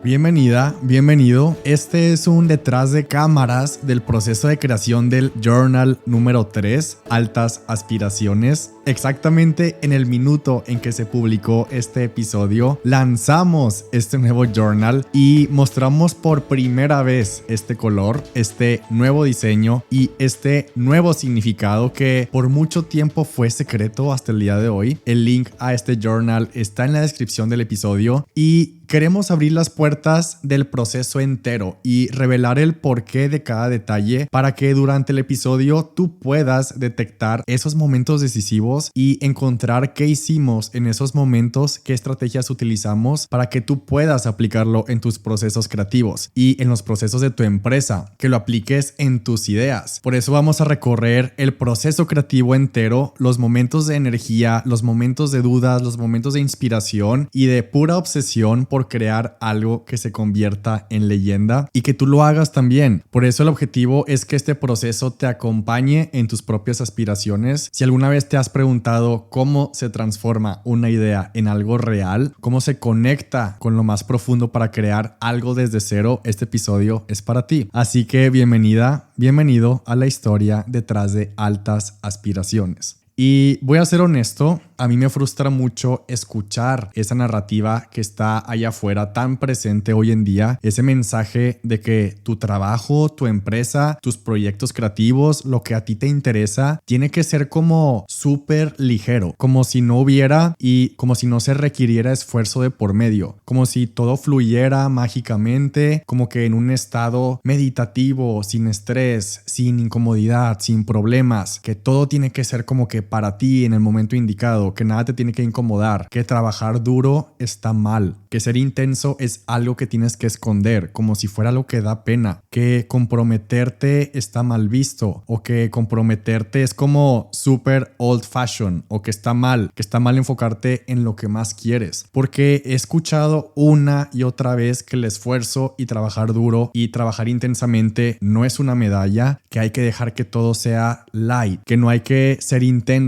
Bienvenida, bienvenido. Este es un detrás de cámaras del proceso de creación del Journal número 3, Altas Aspiraciones. Exactamente en el minuto en que se publicó este episodio, lanzamos este nuevo journal y mostramos por primera vez este color, este nuevo diseño y este nuevo significado que por mucho tiempo fue secreto hasta el día de hoy. El link a este journal está en la descripción del episodio y queremos abrir las puertas del proceso entero y revelar el porqué de cada detalle para que durante el episodio tú puedas detectar esos momentos decisivos y encontrar qué hicimos en esos momentos, qué estrategias utilizamos para que tú puedas aplicarlo en tus procesos creativos y en los procesos de tu empresa, que lo apliques en tus ideas. Por eso vamos a recorrer el proceso creativo entero, los momentos de energía, los momentos de dudas, los momentos de inspiración y de pura obsesión por crear algo que se convierta en leyenda y que tú lo hagas también. Por eso el objetivo es que este proceso te acompañe en tus propias aspiraciones. Si alguna vez te has preguntado cómo se transforma una idea en algo real, cómo se conecta con lo más profundo para crear algo desde cero, este episodio es para ti. Así que bienvenida, bienvenido a la historia detrás de Altas Aspiraciones. Y voy a ser honesto, a mí me frustra mucho escuchar esa narrativa que está allá afuera tan presente hoy en día, ese mensaje de que tu trabajo, tu empresa, tus proyectos creativos, lo que a ti te interesa, tiene que ser como súper ligero, como si no hubiera y como si no se requiriera esfuerzo de por medio, como si todo fluyera mágicamente, como que en un estado meditativo, sin estrés, sin incomodidad, sin problemas, que todo tiene que ser como que para ti en el momento indicado, que nada te tiene que incomodar, que trabajar duro está mal, que ser intenso es algo que tienes que esconder, como si fuera algo que da pena, que comprometerte está mal visto o que comprometerte es como súper old fashion o que está mal enfocarte en lo que más quieres. Porque he escuchado una y otra vez que el esfuerzo y trabajar duro y trabajar intensamente no es una medalla, que hay que dejar que todo sea light, que no hay que ser intenso,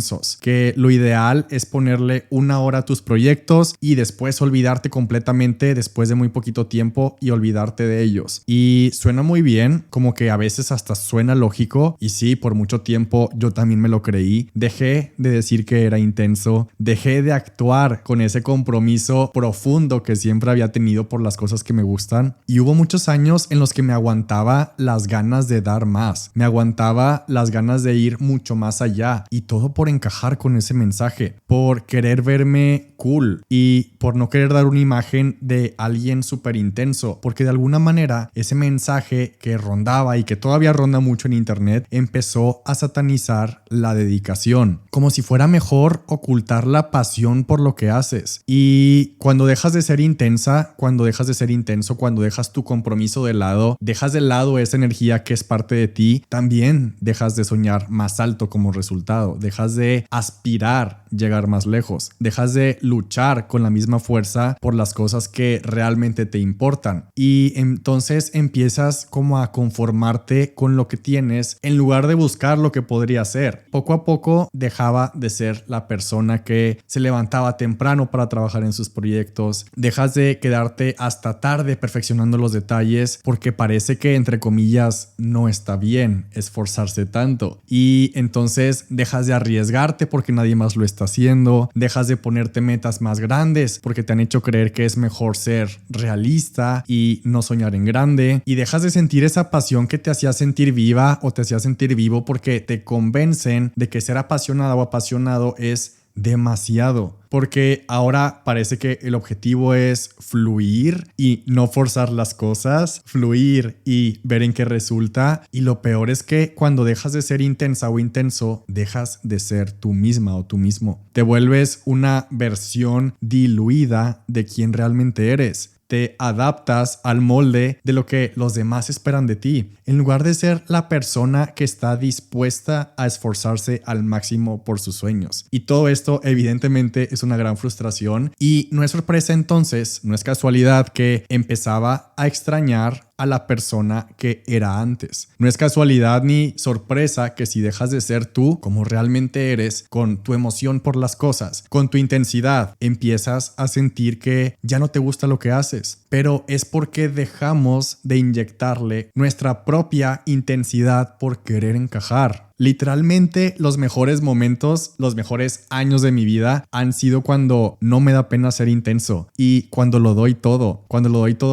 que lo ideal es ponerle 1 hora a tus proyectos y después olvidarte completamente después de muy poquito tiempo y olvidarte de ellos. Y suena muy bien, como que a veces hasta suena lógico y sí, por mucho tiempo yo también me lo creí. Dejé de decir que era intenso, dejé de actuar con ese compromiso profundo que siempre había tenido por las cosas que me gustan y hubo muchos años en los que me aguantaba las ganas de dar más, me aguantaba las ganas de ir mucho más allá y todo por encajar con ese mensaje, por querer verme cool y por no querer dar una imagen de alguien súper intenso, porque de alguna manera ese mensaje que rondaba y que todavía ronda mucho en internet empezó a satanizar la dedicación, como si fuera mejor ocultar la pasión por lo que haces. Y cuando dejas de ser intensa, cuando dejas de ser intenso, cuando dejas tu compromiso de lado, dejas de lado esa energía que es parte de ti, también dejas de soñar más alto como resultado, dejas de aspirar llegar más lejos, dejas de luchar con la misma fuerza por las cosas que realmente te importan y entonces empiezas como a conformarte con lo que tienes en lugar de buscar lo que podría ser. Poco a poco dejaba de ser la persona que se levantaba temprano para trabajar en sus proyectos, dejas de quedarte hasta tarde perfeccionando los detalles porque parece que entre comillas no está bien esforzarse tanto y entonces dejas de arriesgarte porque nadie más lo está haciendo, dejas de ponerte metas más grandes porque te han hecho creer que es mejor ser realista y no soñar en grande y dejas de sentir esa pasión que te hacía sentir viva o te hacía sentir vivo porque te convencen de que ser apasionado o apasionado es demasiado, porque ahora parece que el objetivo es fluir y no forzar las cosas, fluir y ver en qué resulta. Y lo peor es que cuando dejas de ser intensa o intenso, dejas de ser tú misma o tú mismo. Te vuelves una versión diluida de quién realmente eres. Te adaptas al molde de lo que los demás esperan de ti, en lugar de ser la persona que está dispuesta a esforzarse al máximo por sus sueños. Y todo esto evidentemente es una gran frustración y no es sorpresa entonces, no es casualidad que empezaba a extrañar a la persona que era antes. No es casualidad ni sorpresa que si dejas de ser tú como realmente eres, con tu emoción por las cosas, con tu intensidad, empiezas a sentir que ya no te gusta lo que haces. Pero es porque dejamos de inyectarle nuestra propia intensidad por querer encajar. Literalmente los mejores momentos, los mejores años de mi vida han sido cuando no me da pena ser intenso y cuando lo doy todo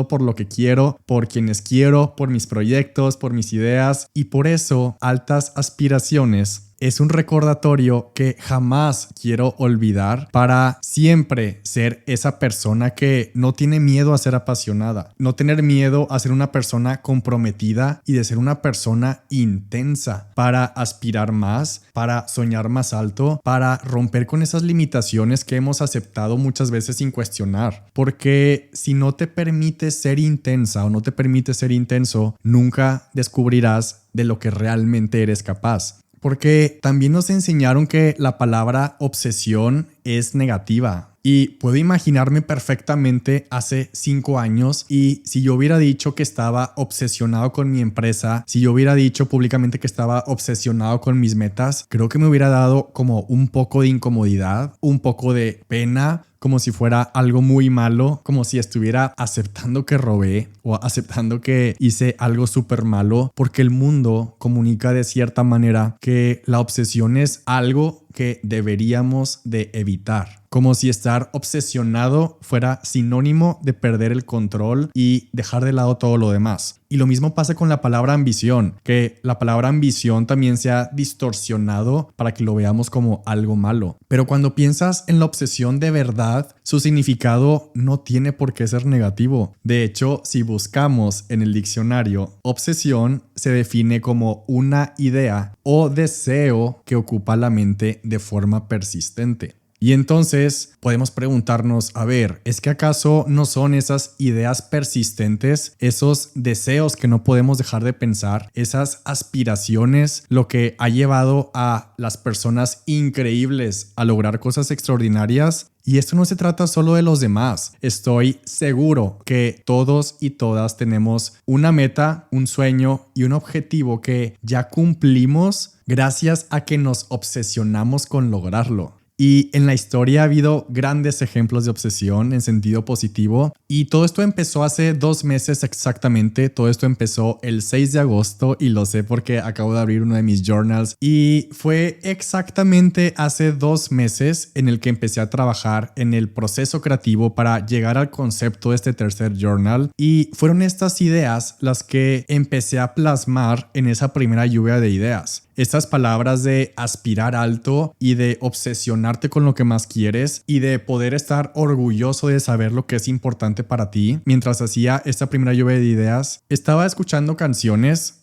por lo que quiero, por quienes quiero, por mis proyectos, por mis ideas, y por eso Altas Aspiraciones es un recordatorio que jamás quiero olvidar para siempre ser esa persona que no tiene miedo a ser apasionada, no tener miedo a ser una persona comprometida y de ser una persona intensa para aspirar más, para soñar más alto, para romper con esas limitaciones que hemos aceptado muchas veces sin cuestionar. Porque si no te permites ser intensa o no te permites ser intenso, nunca descubrirás de lo que realmente eres capaz. Porque también nos enseñaron que la palabra obsesión es negativa. Y puedo imaginarme perfectamente hace 5 años y si yo hubiera dicho que estaba obsesionado con mi empresa, si yo hubiera dicho públicamente que estaba obsesionado con mis metas, creo que me hubiera dado como un poco de incomodidad, un poco de pena, como si fuera algo muy malo, como si estuviera aceptando que robé o aceptando que hice algo súper malo, porque el mundo comunica de cierta manera que la obsesión es algo que deberíamos de evitar. Como si estar obsesionado fuera sinónimo de perder el control y dejar de lado todo lo demás. Y lo mismo pasa con la palabra ambición, que la palabra ambición también se ha distorsionado para que lo veamos como algo malo. Pero cuando piensas en la obsesión de verdad, su significado no tiene por qué ser negativo. De hecho, si buscamos en el diccionario, obsesión se define como una idea o deseo que ocupa la mente de forma persistente. Y entonces podemos preguntarnos, a ver, ¿es que acaso no son esas ideas persistentes, esos deseos que no podemos dejar de pensar, esas aspiraciones, lo que ha llevado a las personas increíbles a lograr cosas extraordinarias? Y esto no se trata solo de los demás. Estoy seguro que todos y todas tenemos una meta, un sueño y un objetivo que ya cumplimos gracias a que nos obsesionamos con lograrlo. Y en la historia ha habido grandes ejemplos de obsesión en sentido positivo y todo esto empezó hace 2 meses exactamente. Todo esto empezó el 6 de agosto y lo sé porque acabo de abrir uno de mis journals y fue exactamente hace 2 meses en el que empecé a trabajar en el proceso creativo para llegar al concepto de este tercer journal, y fueron estas ideas las que empecé a plasmar en esa primera lluvia de ideas. Estas palabras de aspirar alto y de obsesionarte con lo que más quieres y de poder estar orgulloso de saber lo que es importante para ti. Mientras hacía esta primera lluvia de ideas, estaba escuchando canciones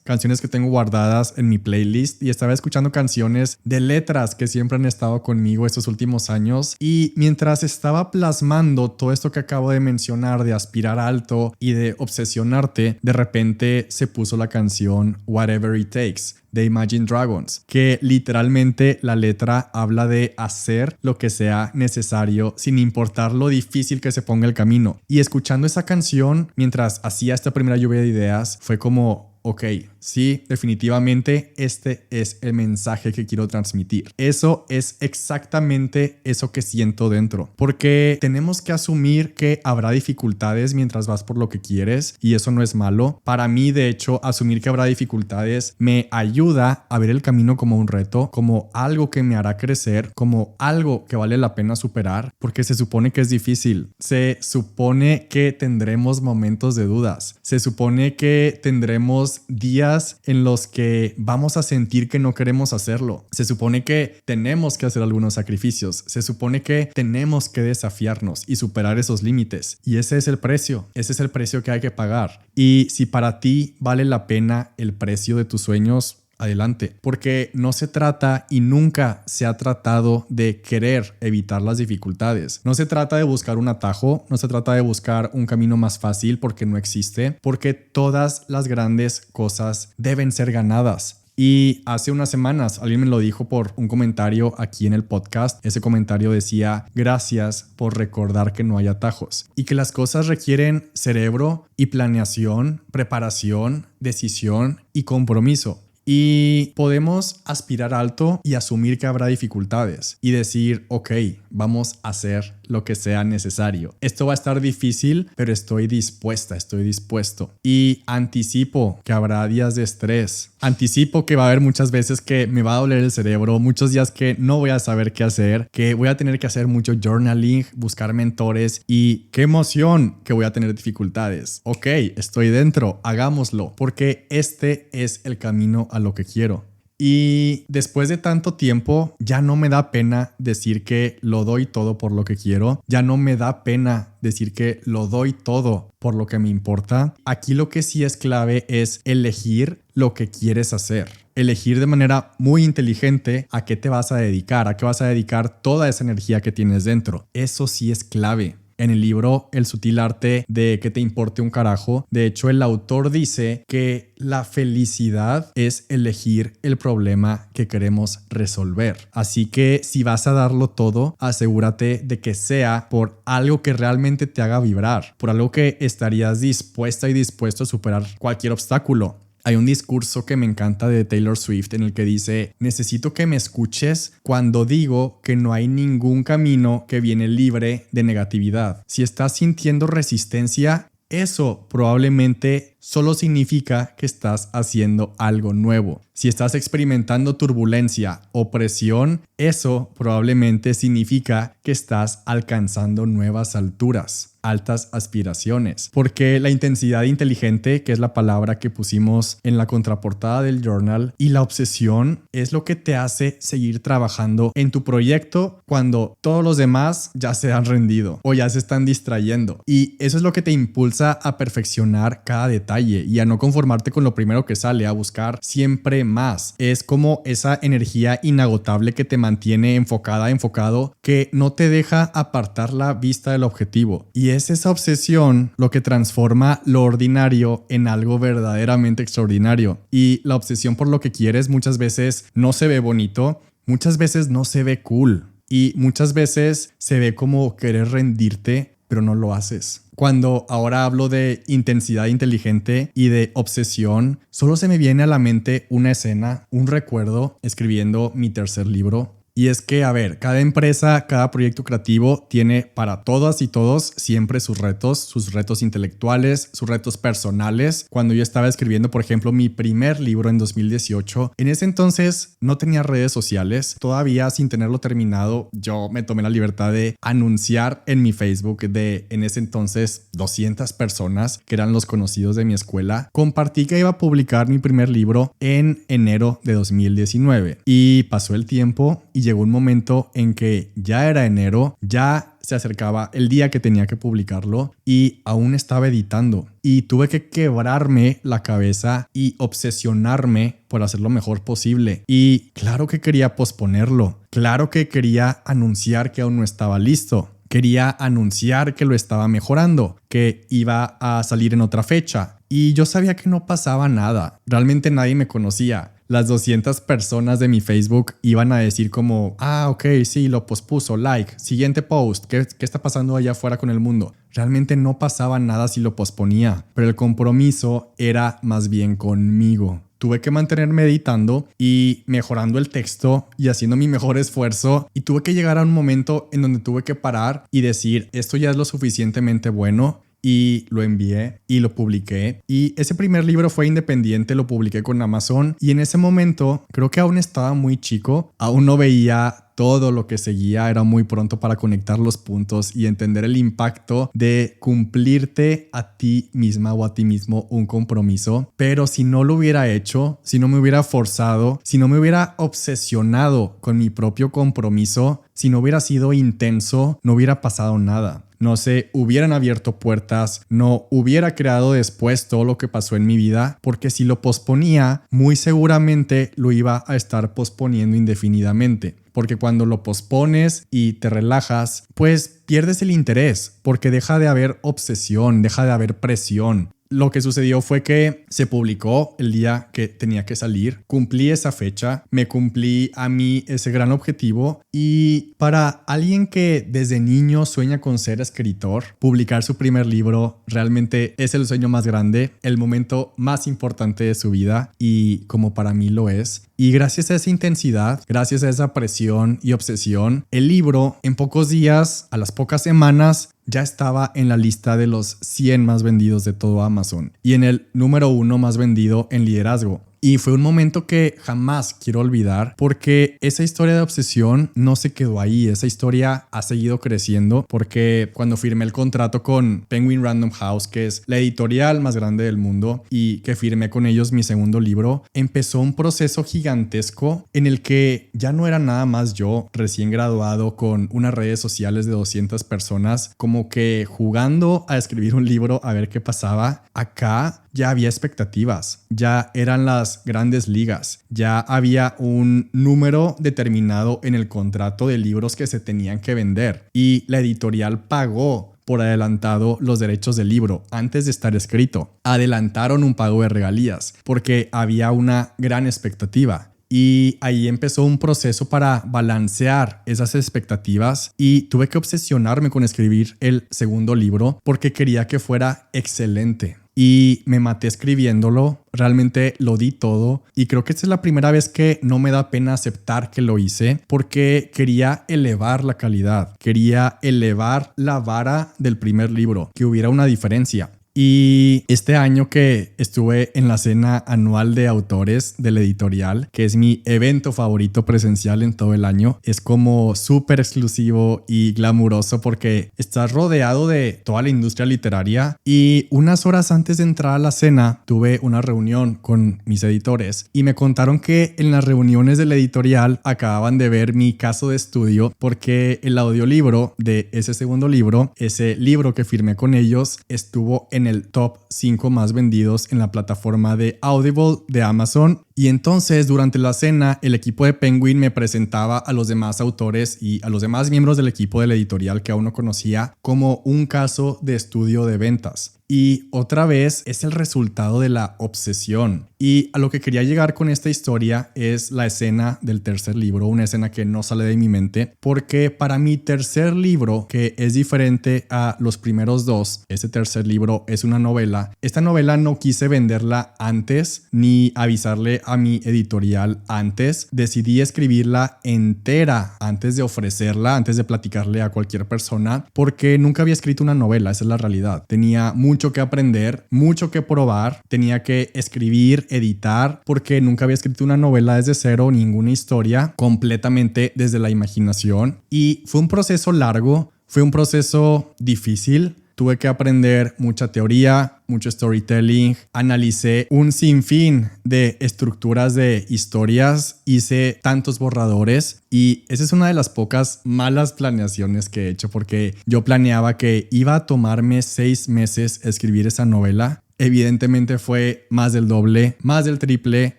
que tengo guardadas en mi playlist y estaba escuchando canciones de letras que siempre han estado conmigo estos últimos años, y mientras estaba plasmando todo esto que acabo de mencionar de aspirar alto y de obsesionarte, de repente se puso la canción Whatever It Takes de Imagine Dragons, que literalmente la letra habla de hacer lo que sea necesario sin importar lo difícil que se ponga el camino. Y escuchando esa canción mientras hacía esta primera lluvia de ideas fue como, ok, sí, definitivamente este es el mensaje que quiero transmitir. Eso es exactamente eso que siento dentro. Porque tenemos que asumir que habrá dificultades mientras vas por lo que quieres y eso no es malo. Para mí, de hecho, asumir que habrá dificultades me ayuda a ver el camino como un reto, como algo que me hará crecer, como algo que vale la pena superar, porque se supone que es difícil. Se supone que tendremos momentos de dudas. Se supone que tendremos días en los que vamos a sentir que no queremos hacerlo. Se supone que tenemos que hacer algunos sacrificios. Se supone que tenemos que desafiarnos y superar esos límites. Y ese es el precio. Ese es el precio que hay que pagar. Y si para ti vale la pena el precio de tus sueños, adelante, porque no se trata y nunca se ha tratado de querer evitar las dificultades. No se trata de buscar un atajo, no se trata de buscar un camino más fácil porque no existe, porque todas las grandes cosas deben ser ganadas. Y hace unas semanas alguien me lo dijo por un comentario aquí en el podcast. Ese comentario decía: gracias por recordar que no hay atajos y que las cosas requieren cerebro y planeación, preparación, decisión y compromiso. Y podemos aspirar alto y asumir que habrá dificultades y decir: ok, vamos a hacer lo que sea necesario. Esto va a estar difícil, pero estoy dispuesto. Y anticipo que habrá días de estrés. Anticipo que va a haber muchas veces que me va a doler el cerebro, muchos días que no voy a saber qué hacer, que voy a tener que hacer mucho journaling, buscar mentores y qué emoción que voy a tener dificultades. Ok, estoy dentro, hagámoslo, porque este es el camino a lo que quiero. Y después de tanto tiempo, ya no me da pena decir que lo doy todo por lo que quiero. Ya no me da pena decir que lo doy todo por lo que me importa. Aquí lo que sí es clave es elegir lo que quieres hacer. Elegir de manera muy inteligente a qué te vas a dedicar, a qué vas a dedicar toda esa energía que tienes dentro. Eso sí es clave. En el libro El sutil arte de que te importe un carajo, de hecho el autor dice que la felicidad es elegir el problema que queremos resolver. Así que si vas a darlo todo, asegúrate de que sea por algo que realmente te haga vibrar, por algo que estarías dispuesta y dispuesto a superar cualquier obstáculo. Hay un discurso que me encanta de Taylor Swift en el que dice: necesito que me escuches cuando digo que no hay ningún camino que viene libre de negatividad. Si estás sintiendo resistencia, eso probablemente solo significa que estás haciendo algo nuevo. Si estás experimentando turbulencia o presión, eso probablemente significa que estás alcanzando nuevas alturas, altas aspiraciones. Porque la intensidad inteligente, que es la palabra que pusimos en la contraportada del journal, y la obsesión es lo que te hace seguir trabajando en tu proyecto cuando todos los demás ya se han rendido o ya se están distrayendo. Y eso es lo que te impulsa a perfeccionar cada detalle y a no conformarte con lo primero que sale, a buscar siempre más. Es como esa energía inagotable que te mantiene enfocado, que no te deja apartar la vista del objetivo. Y es esa obsesión lo que transforma lo ordinario en algo verdaderamente extraordinario. Y la obsesión por lo que quieres muchas veces no se ve bonito, muchas veces no se ve cool y muchas veces se ve como querer rendirte, pero no lo haces. Cuando ahora hablo de intensidad inteligente y de obsesión, solo se me viene a la mente una escena, un recuerdo escribiendo mi tercer libro. Y es que, a ver, cada empresa, cada proyecto creativo tiene para todas y todos siempre sus retos intelectuales, sus retos personales. Cuando yo estaba escribiendo, por ejemplo, mi primer libro en 2018, en ese entonces no tenía redes sociales. Todavía sin tenerlo terminado, yo me tomé la libertad de anunciar en mi Facebook de, en ese entonces, 200 personas que eran los conocidos de mi escuela. Compartí que iba a publicar mi primer libro en enero de 2019 y pasó el tiempo y llegó un momento en que ya era enero, ya se acercaba el día que tenía que publicarlo y aún estaba editando. Y tuve que quebrarme la cabeza y obsesionarme por hacer lo mejor posible. Y claro que quería posponerlo. Claro que quería anunciar que aún no estaba listo. Quería anunciar que lo estaba mejorando, que iba a salir en otra fecha. Y yo sabía que no pasaba nada. Realmente nadie me conocía. Las 200 personas de mi Facebook iban a decir como: ah, ok, sí, lo pospuso, like, siguiente post, ¿qué está pasando allá afuera con el mundo? Realmente no pasaba nada si lo posponía, pero el compromiso era más bien conmigo. Tuve que mantenerme editando y mejorando el texto y haciendo mi mejor esfuerzo, y tuve que llegar a un momento en donde tuve que parar y decir: esto ya es lo suficientemente bueno. Y lo envié y lo publiqué. Y ese primer libro fue independiente, lo publiqué con Amazon. Y en ese momento creo que aún estaba muy chico, aún no veía todo lo que seguía, era muy pronto para conectar los puntos y entender el impacto de cumplirte a ti misma o a ti mismo un compromiso. Pero si no lo hubiera hecho, si no me hubiera forzado, si no me hubiera obsesionado con mi propio compromiso, si no hubiera sido intenso, no hubiera pasado nada. No se hubieran abierto puertas, no hubiera creado después todo lo que pasó en mi vida, porque si lo posponía, muy seguramente lo iba a estar posponiendo indefinidamente. Porque cuando lo pospones y te relajas, pues pierdes el interés, porque deja de haber obsesión, deja de haber presión. lo que sucedió fue que se publicó el día que tenía que salir, cumplí esa fecha, me cumplí a mí ese gran objetivo y para alguien que desde niño sueña con ser escritor, publicar su primer libro realmente es el sueño más grande, el momento más importante de su vida y como para mí lo es. Y gracias a esa intensidad, gracias a esa presión y obsesión, el libro en pocos días, a las pocas semanas, ya estaba en la lista de los 100 más vendidos de todo Amazon y en el número 1 más vendido en liderazgo. Y fue un momento que jamás quiero olvidar porque esa historia de obsesión no se quedó ahí. Esa historia ha seguido creciendo porque cuando firmé el contrato con Penguin Random House, que es la editorial más grande del mundo y que firmé con ellos mi segundo libro, empezó un proceso gigantesco en el que ya no era nada más yo recién graduado con unas redes sociales de 200 personas como que jugando a escribir un libro a ver qué pasaba. Acá ya había expectativas, ya eran las grandes ligas, ya había un número determinado en el contrato de libros que se tenían que vender y la editorial pagó por adelantado los derechos del libro antes de estar escrito. Adelantaron un pago de regalías porque había una gran expectativa. Y ahí empezó un proceso para balancear esas expectativas y tuve que obsesionarme con escribir el segundo libro porque quería que fuera excelente. Y me maté escribiéndolo, realmente lo di todo y creo que esta es la primera vez que no me da pena aceptar que lo hice porque quería elevar la calidad, quería elevar la vara del primer libro, que hubiera una diferencia. Y este año que estuve en la cena anual de autores de la editorial, que es mi evento favorito presencial en todo el año, es como súper exclusivo y glamuroso porque estás rodeado de toda la industria literaria y unas horas antes de entrar a la cena tuve una reunión con mis editores y me contaron que en las reuniones de la editorial acababan de ver mi caso de estudio porque el audiolibro de ese segundo libro, ese libro que firmé con ellos, estuvo en el top 5 más vendidos en la plataforma de Audible de Amazon. Y entonces durante la cena el equipo de Penguin me presentaba a los demás autores y a los demás miembros del equipo de la editorial que aún no conocía como un caso de estudio de ventas. Y otra vez es el resultado de la obsesión. Y a lo que quería llegar con esta historia es la escena del tercer libro, una escena que no sale de mi mente, porque para mi tercer libro, que es diferente a los primeros dos, ese tercer libro es una novela. Esta novela no quise venderla antes ni avisarle a mi editorial antes. Decidí escribirla entera antes de ofrecerla, antes de platicarle a cualquier persona, porque nunca había escrito una novela, esa es la realidad. Tenía mucho que aprender, mucho que probar, tenía que escribir, editar, porque nunca había escrito una novela desde cero, ninguna historia, completamente desde la imaginación. Y fue un proceso largo, fue un proceso difícil. Tuve que aprender mucha teoría, mucho storytelling, analicé un sinfín de estructuras de historias, hice tantos borradores y esa es una de las pocas malas planeaciones que he hecho porque yo planeaba que iba a tomarme 6 meses escribir esa novela. Evidentemente fue más del doble, más del triple.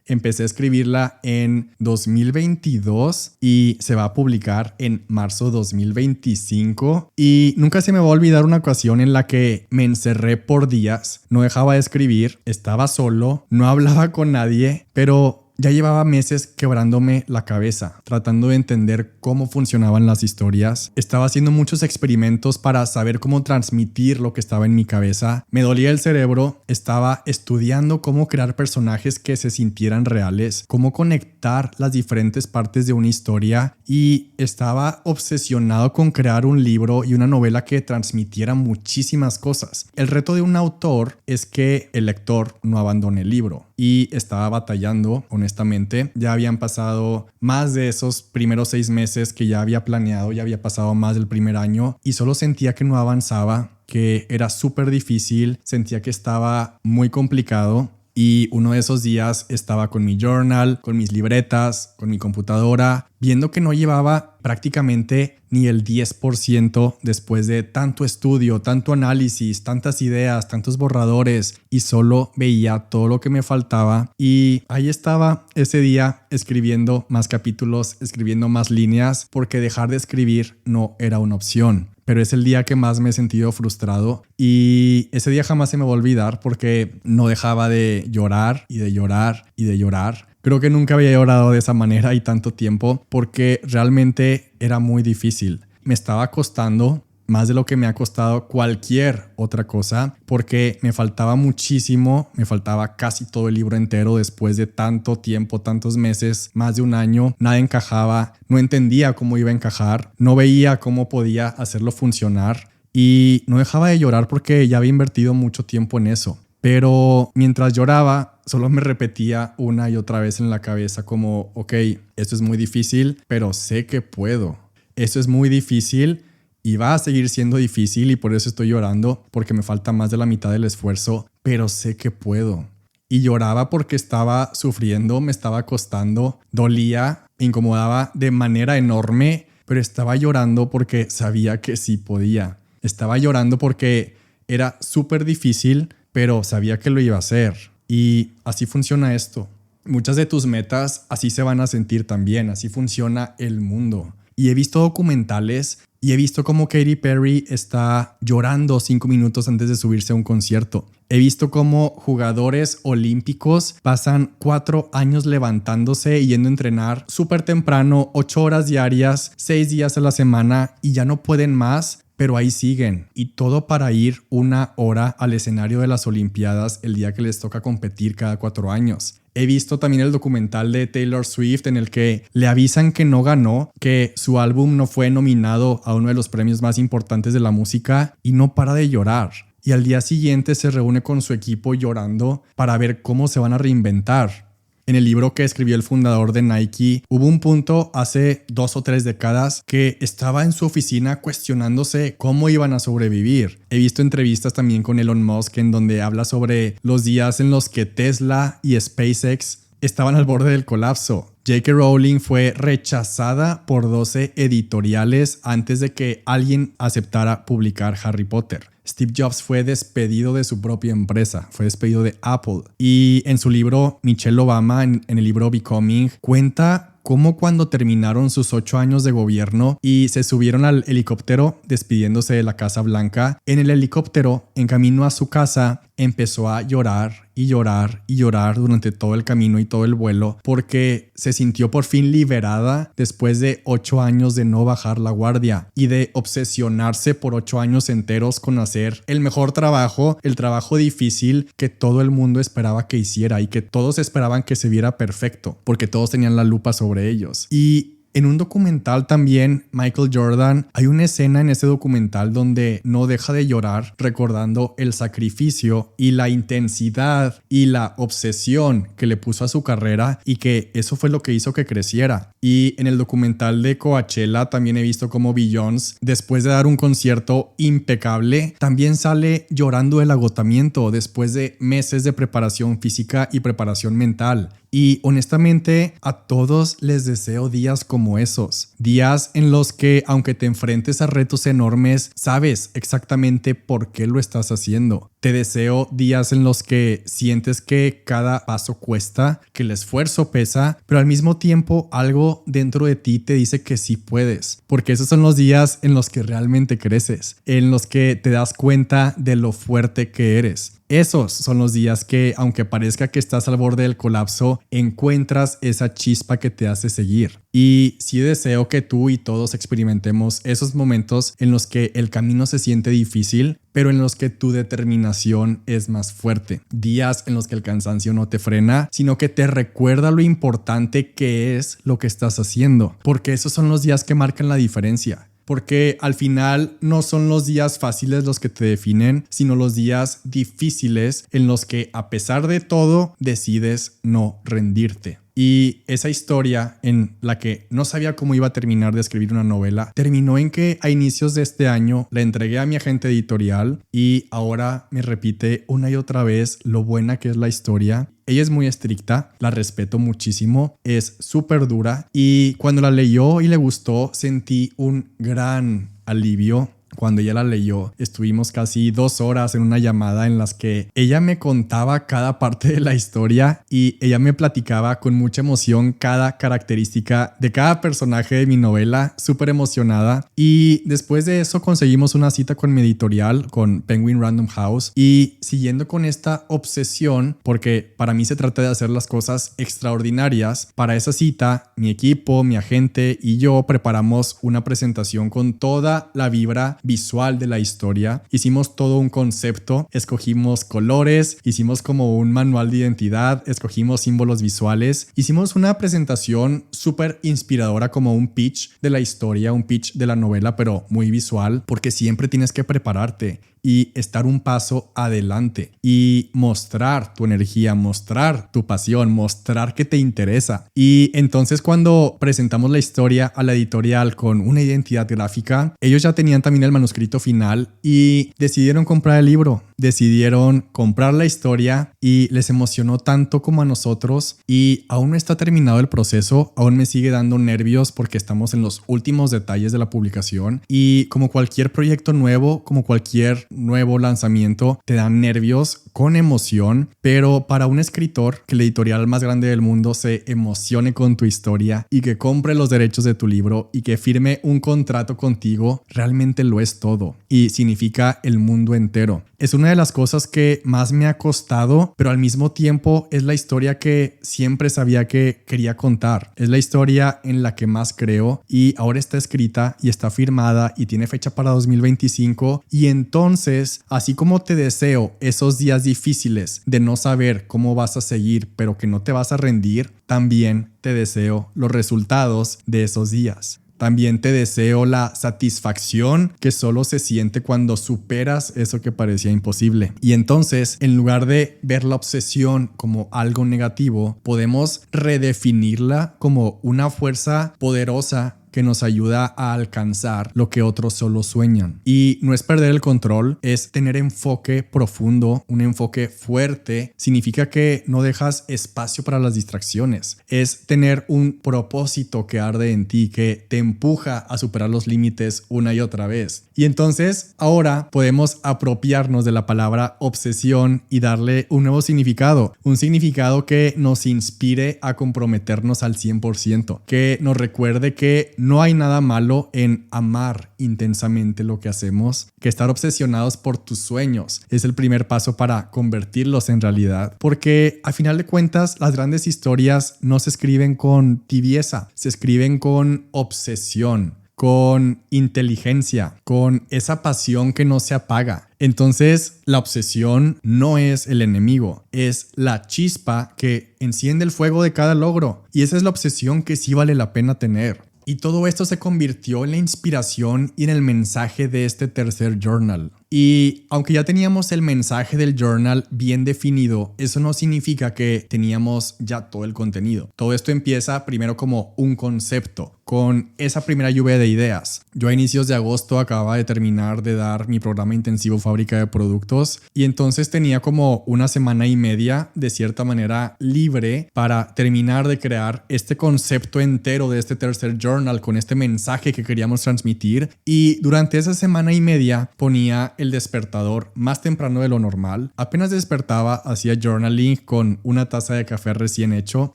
Empecé a escribirla en 2022 y se va a publicar en marzo 2025. Y nunca se me va a olvidar una ocasión en la que me encerré por días, no dejaba de escribir, estaba solo, no hablaba con nadie, pero ya llevaba meses quebrándome la cabeza, tratando de entender cómo funcionaban las historias. Estaba haciendo muchos experimentos para saber cómo transmitir lo que estaba en mi cabeza. Me dolía el cerebro, estaba estudiando cómo crear personajes que se sintieran reales, cómo conectar las diferentes partes de una historia y estaba obsesionado con crear un libro y una novela que transmitiera muchísimas cosas. El reto de un autor es que el lector no abandone el libro y estaba batallando, honestamente. Ya habían pasado más de esos primeros 6 meses que ya había planeado, ya había pasado más del primer año y solo sentía que no avanzaba, que era súper difícil, sentía que estaba muy complicado. Y uno de esos días estaba con mi journal, con mis libretas, con mi computadora, viendo que no llevaba prácticamente ni el 10% después de tanto estudio, tanto análisis, tantas ideas, tantos borradores y solo veía todo lo que me faltaba. Y ahí estaba ese día escribiendo más capítulos, escribiendo más líneas, porque dejar de escribir no era una opción. pero es el día que más me he sentido frustrado y ese día jamás se me va a olvidar porque no dejaba de llorar y de llorar y de llorar. Creo que nunca había llorado de esa manera y tanto tiempo porque realmente era muy difícil. Me estaba costando más de lo que me ha costado cualquier otra cosa, porque me faltaba muchísimo, me faltaba casi todo el libro entero después de tanto tiempo, tantos meses, más de un año, nada encajaba, no entendía cómo iba a encajar, no veía cómo podía hacerlo funcionar y no dejaba de llorar porque ya había invertido mucho tiempo en eso. Pero mientras lloraba, solo me repetía una y otra vez en la cabeza como, ok, esto es muy difícil, pero sé que puedo. Esto es muy difícil y va a seguir siendo difícil y por eso estoy llorando, porque me falta más de la mitad del esfuerzo, pero sé que puedo. Y lloraba porque estaba sufriendo, me estaba costando, dolía, me incomodaba de manera enorme, pero estaba llorando porque sabía que sí podía. Estaba llorando porque era súper difícil, pero sabía que lo iba a hacer. Y así funciona esto. Muchas de tus metas así se van a sentir también, así funciona el mundo. Y he visto documentales y he visto cómo Katy Perry está llorando 5 minutos antes de subirse a un concierto. He visto cómo jugadores olímpicos pasan 4 años levantándose y yendo a entrenar súper temprano, 8 horas diarias, 6 días a la semana y ya no pueden más, pero ahí siguen. Y todo para ir 1 hora al escenario de las Olimpiadas el día que les toca competir cada 4 años. He visto también el documental de Taylor Swift en el que le avisan que no ganó, que su álbum no fue nominado a uno de los premios más importantes de la música y no para de llorar. Y al día siguiente se reúne con su equipo llorando para ver cómo se van a reinventar. En el libro que escribió el fundador de Nike, hubo un punto hace 2 o 3 décadas que estaba en su oficina cuestionándose cómo iban a sobrevivir. He visto entrevistas también con Elon Musk en donde habla sobre los días en los que Tesla y SpaceX estaban al borde del colapso. J.K. Rowling fue rechazada por 12 editoriales antes de que alguien aceptara publicar Harry Potter. Steve Jobs fue despedido de su propia empresa, fue despedido de Apple. Y en su libro, Michelle Obama, en el libro Becoming, cuenta cómo cuando terminaron sus 8 años de gobierno y se subieron al helicóptero despidiéndose de la Casa Blanca, en el helicóptero, en camino a su casa, empezó a llorar y llorar y llorar durante todo el camino y todo el vuelo porque se sintió por fin liberada después de 8 años de no bajar la guardia y de obsesionarse por 8 años enteros con hacer el mejor trabajo, el trabajo difícil que todo el mundo esperaba que hiciera y que todos esperaban que se viera perfecto porque todos tenían la lupa sobre ellos. Y en un documental también, Michael Jordan, hay una escena en ese documental donde no deja de llorar recordando el sacrificio y la intensidad y la obsesión que le puso a su carrera y que eso fue lo que hizo que creciera. Y en el documental de Coachella también he visto cómo Beyoncé, después de dar un concierto impecable, también sale llorando del agotamiento después de meses de preparación física y preparación mental. Y honestamente a todos les deseo días como esos, días en los que aunque te enfrentes a retos enormes, sabes exactamente por qué lo estás haciendo. Te deseo días en los que sientes que cada paso cuesta, que el esfuerzo pesa, pero al mismo tiempo algo dentro de ti te dice que sí puedes, porque esos son los días en los que realmente creces, en los que te das cuenta de lo fuerte que eres. Esos son los días que, aunque parezca que estás al borde del colapso, encuentras esa chispa que te hace seguir. Y sí deseo que tú y todos experimentemos esos momentos en los que el camino se siente difícil, pero en los que tu determinación es más fuerte. Días en los que el cansancio no te frena, sino que te recuerda lo importante que es lo que estás haciendo. Porque esos son los días que marcan la diferencia. Porque al final no son los días fáciles los que te definen, sino los días difíciles en los que a pesar de todo decides no rendirte. Y esa historia en la que no sabía cómo iba a terminar de escribir una novela, terminó en que a inicios de este año la entregué a mi agente editorial y ahora me repite una y otra vez lo buena que es la historia. Ella es muy estricta, la respeto muchísimo, es súper dura y cuando la leyó y le gustó sentí un gran alivio cuando ella la leyó, estuvimos casi 2 horas en una llamada en las que ella me contaba cada parte de la historia y ella me platicaba con mucha emoción cada característica de cada personaje de mi novela, súper emocionada. Y después de eso conseguimos una cita con mi editorial, con Penguin Random House, y siguiendo con esta obsesión, porque para mí se trata de hacer las cosas extraordinarias, para esa cita mi equipo, mi agente y yo preparamos una presentación con toda la vibra visual de la historia. Hicimos todo un concepto, escogimos colores, hicimos como un manual de identidad, escogimos símbolos visuales, hicimos una presentación súper inspiradora, como un pitch de la historia, un pitch de la novela, pero muy visual, porque siempre tienes que prepararte y estar un paso adelante y mostrar tu energía, mostrar tu pasión, mostrar que te interesa. Y entonces cuando presentamos la historia a la editorial con una identidad gráfica, ellos ya tenían también el manuscrito final y decidieron comprar el libro, decidieron comprar la historia y les emocionó tanto como a nosotros. Y aún no está terminado el proceso, aún me sigue dando nervios porque estamos en los últimos detalles de la publicación y como cualquier proyecto nuevo, como cualquier nuevo lanzamiento, te dan nervios con emoción, pero para un escritor, que la editorial más grande del mundo se emocione con tu historia y que compre los derechos de tu libro y que firme un contrato contigo, realmente lo es todo y significa el mundo entero. Es una de las cosas que más me ha costado, pero al mismo tiempo es la historia que siempre sabía que quería contar. Es la historia en la que más creo y ahora está escrita y está firmada y tiene fecha para 2025. Y entonces, así como te deseo esos días difíciles de no saber cómo vas a seguir, pero que no te vas a rendir, también te deseo los resultados de esos días. También te deseo la satisfacción que solo se siente cuando superas eso que parecía imposible. Y entonces, en lugar de ver la obsesión como algo negativo, podemos redefinirla como una fuerza poderosa que nos ayuda a alcanzar lo que otros solo sueñan. Y no es perder el control, es tener enfoque profundo, un enfoque fuerte. Significa que no dejas espacio para las distracciones. Es tener un propósito que arde en ti, que te empuja a superar los límites una y otra vez. Y entonces ahora podemos apropiarnos de la palabra obsesión y darle un nuevo significado. Un significado que nos inspire a comprometernos al 100%, que nos recuerde que no hay nada malo en amar intensamente lo que hacemos, que estar obsesionados por tus sueños es el primer paso para convertirlos en realidad, porque al final de cuentas las grandes historias no se escriben con tibieza, se escriben con obsesión, con inteligencia, con esa pasión que no se apaga. Entonces, la obsesión no es el enemigo, es la chispa que enciende el fuego de cada logro. Y esa es la obsesión que sí vale la pena tener. Y todo esto se convirtió en la inspiración y en el mensaje de este tercer journal. Y aunque ya teníamos el mensaje del journal bien definido, eso no significa que teníamos ya todo el contenido. Todo esto empieza primero como un concepto, con esa primera lluvia de ideas. Yo a inicios de agosto acababa de terminar de dar mi programa intensivo Fábrica de Productos y entonces tenía como una semana y media de cierta manera libre para terminar de crear este concepto entero de este tercer journal con este mensaje que queríamos transmitir. Y durante esa semana y media ponía el despertador más temprano de lo normal. Apenas despertaba, hacía journaling con una taza de café recién hecho.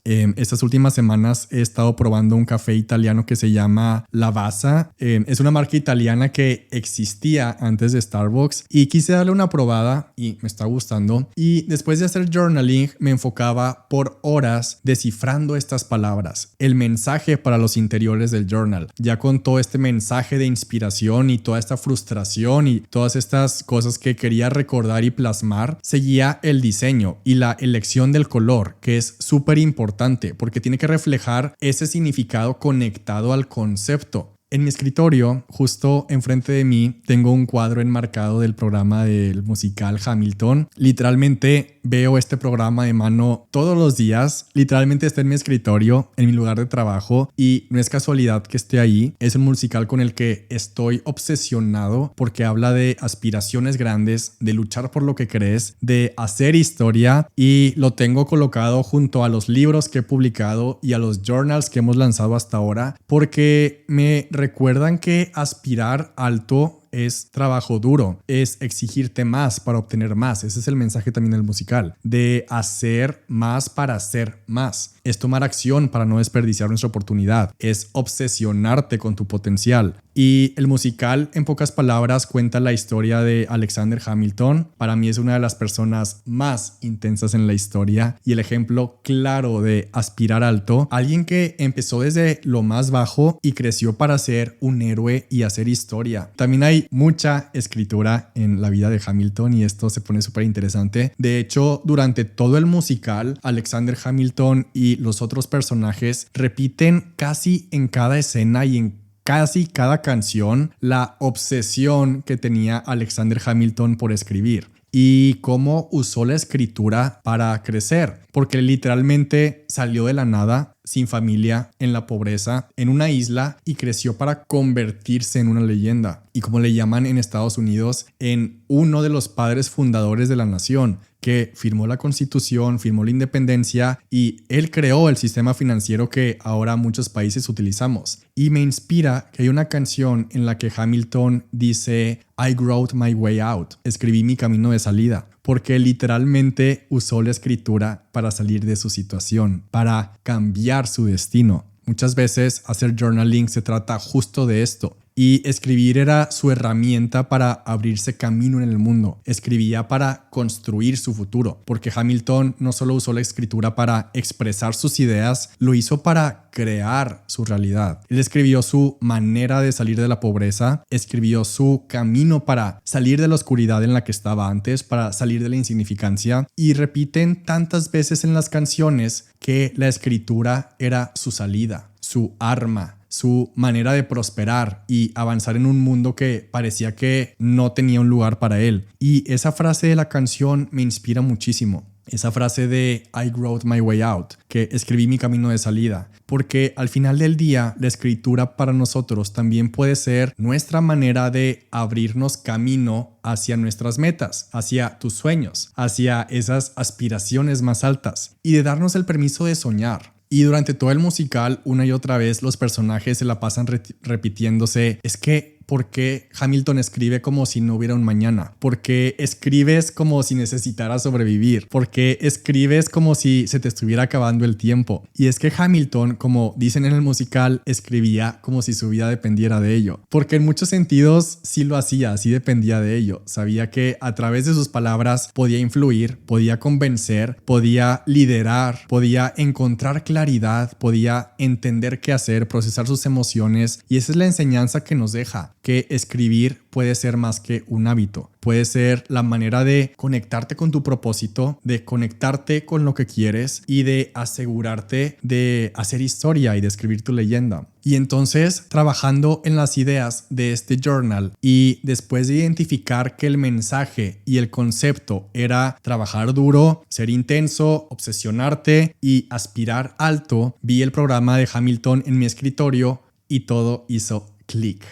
Estas últimas semanas he estado probando un café italiano que se llama Lavazza. Es una marca italiana que existía antes de Starbucks y quise darle una probada y me está gustando. Y después de hacer journaling me enfocaba por horas descifrando estas palabras, el mensaje para los interiores del journal. Ya con todo este mensaje de inspiración y toda esta frustración y todas estas cosas que quería recordar y plasmar, seguía el diseño y la elección del color, que es súper importante porque tiene que reflejar ese significado conectado al concepto. En mi escritorio, justo enfrente de mí, tengo un cuadro enmarcado del programa del musical Hamilton. Literalmente veo este programa de mano todos los días. Literalmente está en mi escritorio, en mi lugar de trabajo, y no es casualidad que esté ahí. Es un musical con el que estoy obsesionado porque habla de aspiraciones grandes, de luchar por lo que crees, de hacer historia, y lo tengo colocado junto a los libros que he publicado y a los journals que hemos lanzado hasta ahora porque me recuerdan que aspirar alto es trabajo duro, es exigirte más para obtener más. Ese es el mensaje también del musical, de hacer más para hacer más. Es tomar acción para no desperdiciar nuestra oportunidad, es obsesionarte con tu potencial. Y el musical, en pocas palabras, cuenta la historia de Alexander Hamilton. Para mí es una de las personas más intensas en la historia y el ejemplo claro de aspirar alto. Alguien que empezó desde lo más bajo y creció para ser un héroe y hacer historia. También hay mucha escritura en la vida de Hamilton y esto se pone súper interesante. De hecho, durante todo el musical, Alexander Hamilton y los otros personajes repiten casi en cada escena y en casi cada canción la obsesión que tenía Alexander Hamilton por escribir y cómo usó la escritura para crecer, porque literalmente salió de la nada, sin familia, en la pobreza, en una isla y creció para convertirse en una leyenda. Y como le llaman en Estados Unidos, en uno de los padres fundadores de la nación, que firmó la Constitución, firmó la independencia y él creó el sistema financiero que ahora muchos países utilizamos. Y me inspira que hay una canción en la que Hamilton dice I wrote my way out, escribí mi camino de salida, porque literalmente usó la escritura para salir de su situación, para cambiar su destino. Muchas veces hacer journaling se trata justo de esto. Y escribir era su herramienta para abrirse camino en el mundo. Escribía para construir su futuro, porque Hamilton no solo usó la escritura para expresar sus ideas, lo hizo para crear su realidad. Él escribió su manera de salir de la pobreza, escribió su camino para salir de la oscuridad en la que estaba antes, para salir de la insignificancia, y repiten tantas veces en las canciones que la escritura era su salida, su arma, su manera de prosperar y avanzar en un mundo que parecía que no tenía un lugar para él. Y esa frase de la canción me inspira muchísimo. Esa frase de I wrote my way out, que escribí mi camino de salida, porque al final del día la escritura para nosotros también puede ser nuestra manera de abrirnos camino hacia nuestras metas, hacia tus sueños, hacia esas aspiraciones más altas y de darnos el permiso de soñar. Y durante todo el musical, una y otra vez, los personajes se la pasan repitiéndose. Es que, ¿por qué Hamilton escribe como si no hubiera un mañana? ¿Por qué escribes como si necesitaras sobrevivir? ¿Por qué escribes como si se te estuviera acabando el tiempo? Y es que Hamilton, como dicen en el musical, escribía como si su vida dependiera de ello. Porque en muchos sentidos sí lo hacía, sí dependía de ello. Sabía que a través de sus palabras podía influir, podía convencer, podía liderar, podía encontrar claridad, podía entender qué hacer, procesar sus emociones. Y esa es la enseñanza que nos deja, que escribir puede ser más que un hábito. Puede ser la manera de conectarte con tu propósito, de conectarte con lo que quieres y de asegurarte de hacer historia y de escribir tu leyenda. Y entonces, trabajando en las ideas de este journal y después de identificar que el mensaje y el concepto era trabajar duro, ser intenso, obsesionarte y aspirar alto, vi el programa de Hamilton en mi escritorio y todo hizo clic.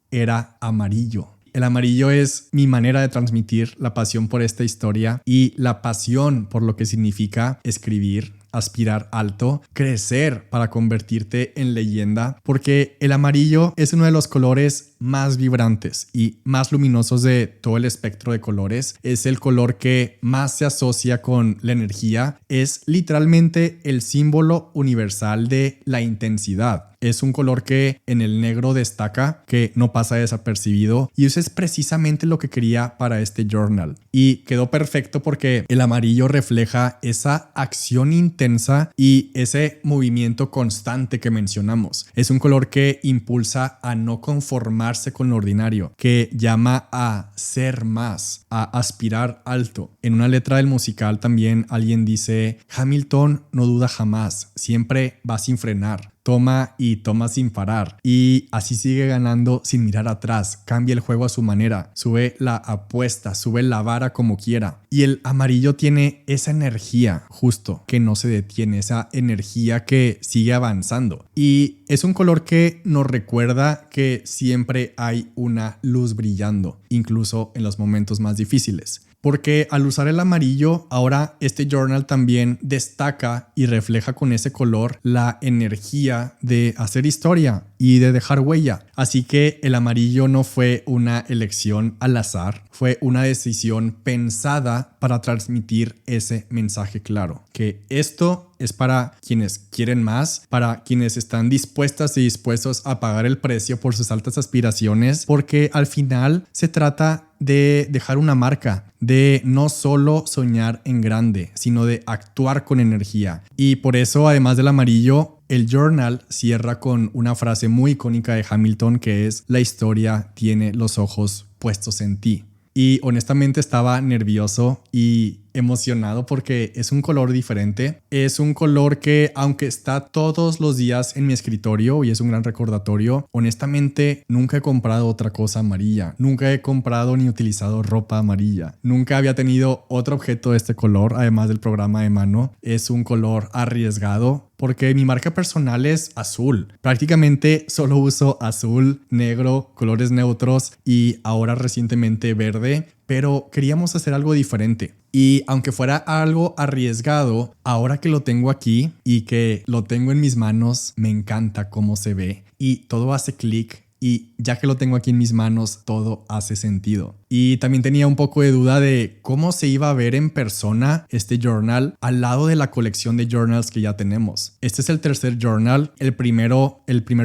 Era amarillo. El amarillo es mi manera de transmitir la pasión por esta historia y la pasión por lo que significa escribir, aspirar alto, crecer para convertirte en leyenda, porque el amarillo es uno de los colores más vibrantes y más luminosos de todo el espectro de colores. Es el color que más se asocia con la energía. Es literalmente el símbolo universal de la intensidad. Es un color que en el negro destaca, que no pasa desapercibido, y eso es precisamente lo que quería para este journal. Y quedó perfecto porque el amarillo refleja esa acción intensa y ese movimiento constante que mencionamos. Es un color que impulsa a no conformarse con lo ordinario, que llama a ser más, a aspirar alto. En una letra del musical también alguien dice: Hamilton no duda jamás, siempre va sin frenar. Toma y toma sin parar y así sigue ganando sin mirar atrás, cambia el juego a su manera, sube la apuesta, sube la vara como quiera. Y el amarillo tiene esa energía justo que no se detiene, esa energía que sigue avanzando. Y es un color que nos recuerda que siempre hay una luz brillando, incluso en los momentos más difíciles. Porque al usar el amarillo, ahora este journal también destaca y refleja con ese color la energía de hacer historia y de dejar huella. Así que el amarillo no fue una elección al azar, fue una decisión pensada para transmitir ese mensaje claro, que esto es para quienes quieren más, para quienes están dispuestas y dispuestos a pagar el precio por sus altas aspiraciones, porque al final se trata de dejar una marca, de no solo soñar en grande, sino de actuar con energía. Y por eso, además del amarillo, el journal cierra con una frase muy icónica de Hamilton, que es: la historia tiene los ojos puestos en ti. Y honestamente estaba nervioso y emocionado porque es un color diferente. Es un color que, aunque está todos los días en mi escritorio y es un gran recordatorio, honestamente nunca he comprado otra cosa amarilla. Nunca he comprado ni utilizado ropa amarilla. Nunca había tenido otro objeto de este color, además del programa de mano. Es un color arriesgado porque mi marca personal es azul. Prácticamente solo uso azul, negro, colores neutros y ahora recientemente verde. Pero queríamos hacer algo diferente. Y aunque fuera algo arriesgado, ahora que lo tengo aquí y que lo tengo en mis manos, me encanta cómo se ve y todo hace clic. Y ya que lo tengo aquí en mis manos, todo hace sentido. Y también tenía un poco de duda de cómo se iba a ver en persona este journal al lado de la colección de journals que ya tenemos. Este es el tercer journal. El primer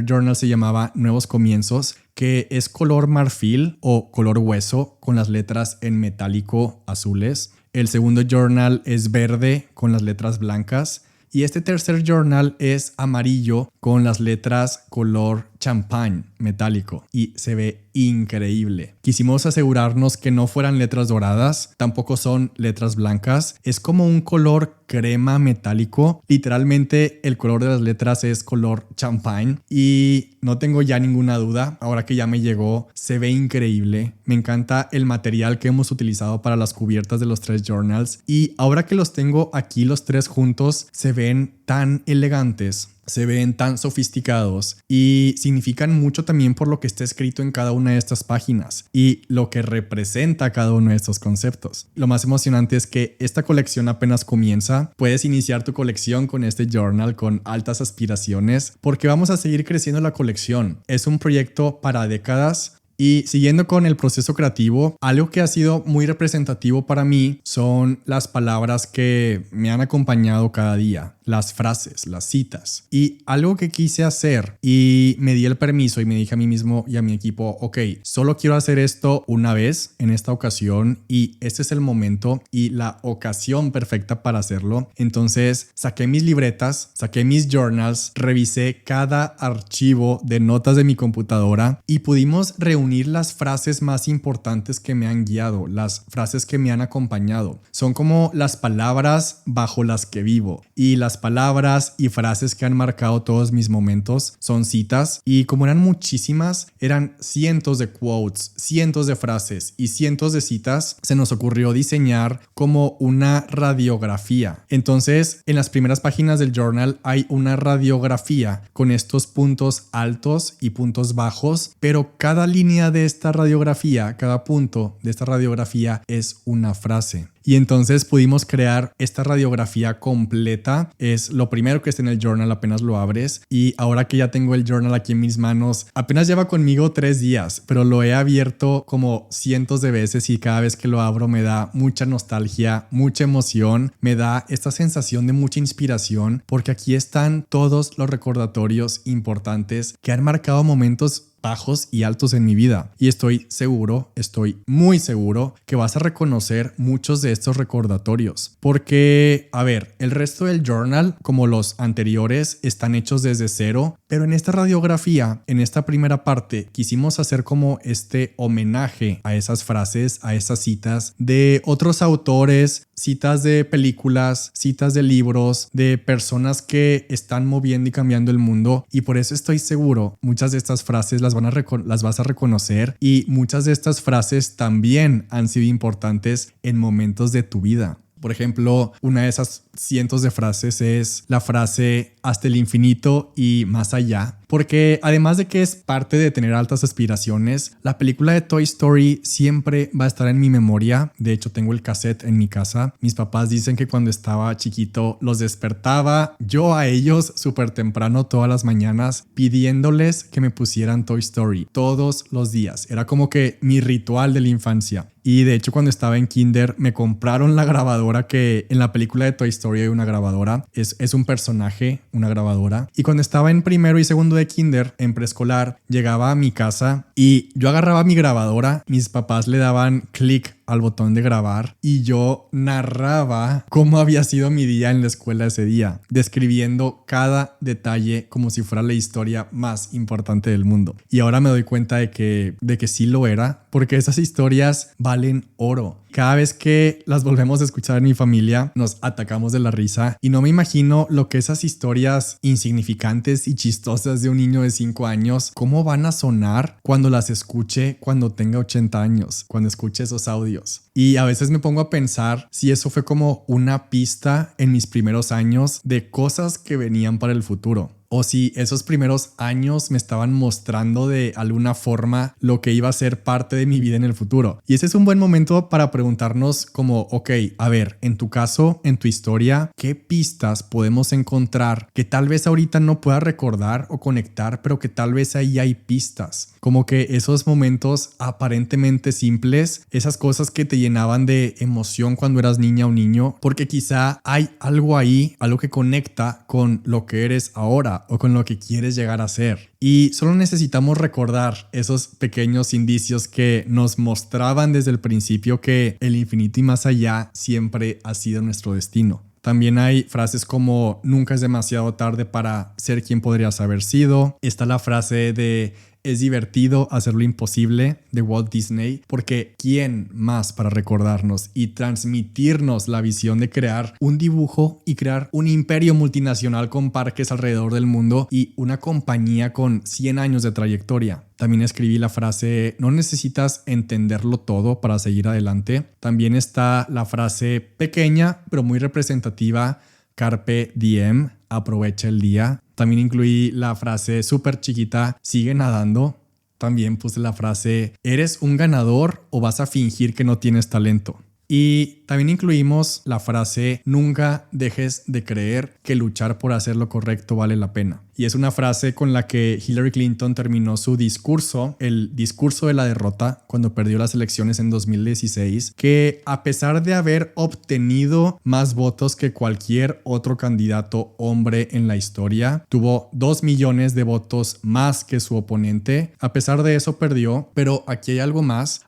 journal se llamaba Nuevos Comienzos, que es color marfil o color hueso con las letras en metálico azules. El segundo journal es verde con las letras blancas. Y este tercer journal es amarillo con las letras color champán metálico y se ve increíble. Quisimos asegurarnos que no fueran letras doradas, tampoco son letras blancas. Es como un color crema metálico. Literalmente el color de las letras es color champán y no tengo ya ninguna duda. Ahora que ya me llegó, se ve increíble. Me encanta el material que hemos utilizado para las cubiertas de los tres journals y ahora que los tengo aquí los tres juntos, se ven tan elegantes. Se ven tan sofisticados y significan mucho también por lo que está escrito en cada una de estas páginas y lo que representa cada uno de estos conceptos. Lo más emocionante es que esta colección apenas comienza. Puedes iniciar tu colección con este journal con altas aspiraciones porque vamos a seguir creciendo la colección. Es un proyecto para décadas. Y siguiendo con el proceso creativo, algo que ha sido muy representativo para mí son las palabras que me han acompañado cada día, las frases, las citas. Y algo que quise hacer y me di el permiso y me dije a mí mismo y a mi equipo, ok, solo quiero hacer esto una vez en esta ocasión y este es el momento y la ocasión perfecta para hacerlo. Entonces saqué mis libretas, saqué mis journals, revisé cada archivo de notas de mi computadora y pudimos reunir las frases más importantes que me han guiado, las frases que me han acompañado. Son como las palabras bajo las que vivo y las palabras y frases que han marcado todos mis momentos son citas y como eran muchísimas, eran cientos de quotes, cientos de frases y cientos de citas, se nos ocurrió diseñar como una radiografía. Entonces, en las primeras páginas del journal hay una radiografía con estos puntos altos y puntos bajos, pero cada línea de esta radiografía, cada punto de esta radiografía es una frase. Y entonces pudimos crear esta radiografía completa. Es lo primero que está en el journal apenas lo abres. Y ahora que ya tengo el journal aquí en mis manos, apenas lleva conmigo 3 días, pero lo he abierto como cientos de veces y cada vez que lo abro me da mucha nostalgia, mucha emoción, me da esta sensación de mucha inspiración porque aquí están todos los recordatorios importantes que han marcado momentos bajos y altos en mi vida y estoy muy seguro que vas a reconocer muchos de estos recordatorios porque, a ver, el resto del journal, como los anteriores, están hechos desde cero, pero en esta radiografía, en esta primera parte, quisimos hacer como este homenaje a esas frases, a esas citas de otros autores, citas de películas, citas de libros, de personas que están moviendo y cambiando el mundo y por eso estoy seguro, muchas de estas frases las vas a reconocer y muchas de estas frases también han sido importantes en momentos de tu vida. Por ejemplo, una de esas cientos de frases es la frase hasta el infinito y más allá. porque además de que es parte de tener altas aspiraciones, la película de Toy Story siempre va a estar en mi memoria. De hecho, tengo el cassette en mi casa. Mis papás dicen que cuando estaba chiquito los despertaba yo a ellos súper temprano todas las mañanas pidiéndoles que me pusieran Toy Story todos los días. Era como que mi ritual de la infancia. Y de hecho, cuando estaba en kinder me compraron la grabadora, que en la película de Toy Story hay una grabadora. Es un personaje, una grabadora. Y cuando estaba en primero y segundo de kinder, en preescolar, llegaba a mi casa y yo agarraba mi grabadora. Mis papás le daban clic al botón de grabar y yo narraba cómo había sido mi día en la escuela ese día, describiendo cada detalle como si fuera la historia más importante del mundo. Y ahora me doy cuenta de que sí lo era, porque esas historias valen oro. Cada vez que las volvemos a escuchar en mi familia, nos atacamos de la risa y no me imagino lo que esas historias insignificantes y chistosas de un niño de 5 años, cómo van a sonar cuando las escuche cuando tenga 80 años, cuando escuche esos audios. Y a veces me pongo a pensar si eso fue como una pista en mis primeros años de cosas que venían para el futuro. O si esos primeros años me estaban mostrando de alguna forma lo que iba a ser parte de mi vida en el futuro. Y ese es un buen momento para preguntarnos como, ok, a ver, en tu caso, en tu historia, ¿qué pistas podemos encontrar que tal vez ahorita no pueda recordar o conectar, pero que tal vez ahí hay pistas? Como que esos momentos aparentemente simples, esas cosas que te llenaban de emoción cuando eras niña o niño, porque quizá hay algo ahí, algo que conecta con lo que eres ahora o con lo que quieres llegar a ser. Y solo necesitamos recordar esos pequeños indicios que nos mostraban desde el principio que el infinito y más allá siempre ha sido nuestro destino. También hay frases como nunca es demasiado tarde para ser quien podrías haber sido. Está la frase de es divertido hacer lo imposible de Walt Disney, porque ¿quién más para recordarnos y transmitirnos la visión de crear un dibujo y crear un imperio multinacional con parques alrededor del mundo y una compañía con 100 años de trayectoria? También escribí la frase no necesitas entenderlo todo para seguir adelante. También está la frase pequeña pero muy representativa, Carpe diem, aprovecha el día. También incluí la frase súper chiquita, sigue nadando. También puse la frase, ¿eres un ganador o vas a fingir que no tienes talento? Y también incluimos la frase, nunca dejes de creer que luchar por hacer lo correcto vale la pena. Y es una frase con la que Hillary Clinton terminó su discurso, el discurso de la derrota, cuando perdió las elecciones en 2016, que a pesar de haber obtenido más votos que cualquier otro candidato hombre en la historia, tuvo 2 millones de votos más que su oponente. A pesar de eso perdió, pero aquí hay algo más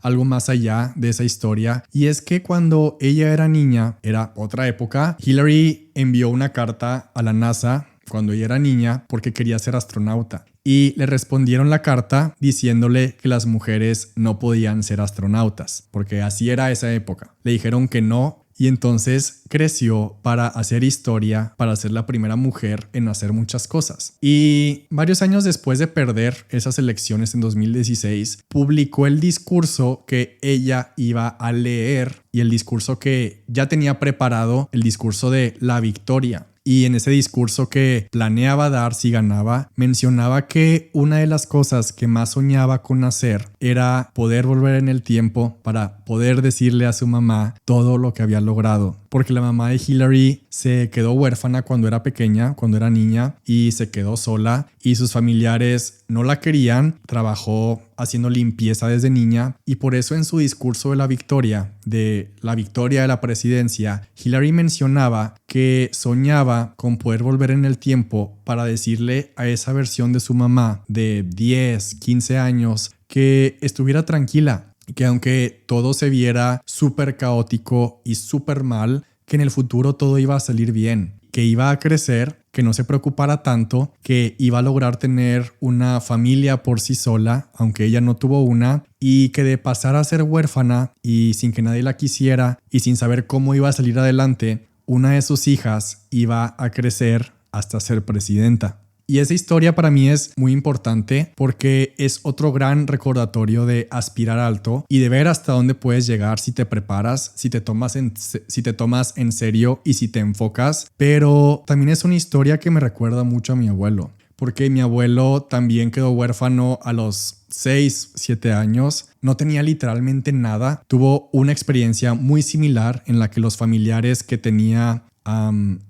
allá de esa historia, y es que cuando ella era niña, era otra época, Hillary envió una carta a la NASA cuando ella era niña porque quería ser astronauta. Y le respondieron la carta diciéndole que las mujeres no podían ser astronautas, porque así era esa época. Le dijeron que no. Y entonces creció para hacer historia, para ser la primera mujer en hacer muchas cosas. Y varios años después de perder esas elecciones en 2016, publicó el discurso que ella iba a leer y el discurso que ya tenía preparado, el discurso de la victoria. Y en ese discurso que planeaba dar si ganaba, mencionaba que una de las cosas que más soñaba con hacer era poder volver en el tiempo para poder decirle a su mamá todo lo que había logrado. Porque la mamá de Hillary se quedó huérfana cuando era pequeña, cuando era niña, y se quedó sola y sus familiares no la querían. Trabajó haciendo limpieza desde niña y por eso en su discurso de la victoria de la presidencia, Hillary mencionaba que soñaba con poder volver en el tiempo para decirle a esa versión de su mamá de 10, 15 años que estuviera tranquila, que aunque todo se viera súper caótico y súper mal, que en el futuro todo iba a salir bien, que iba a crecer, que no se preocupara tanto, que iba a lograr tener una familia por sí sola, aunque ella no tuvo una, y que de pasar a ser huérfana y sin que nadie la quisiera y sin saber cómo iba a salir adelante, una de sus hijas iba a crecer hasta ser presidenta. Y esa historia para mí es muy importante porque es otro gran recordatorio de aspirar alto y de ver hasta dónde puedes llegar si te preparas, si te tomas en serio y si te enfocas. Pero también es una historia que me recuerda mucho a mi abuelo. porque mi abuelo también quedó huérfano a los 6, 7 años. No tenía literalmente nada. Tuvo una experiencia muy similar en la que los familiares que tenía,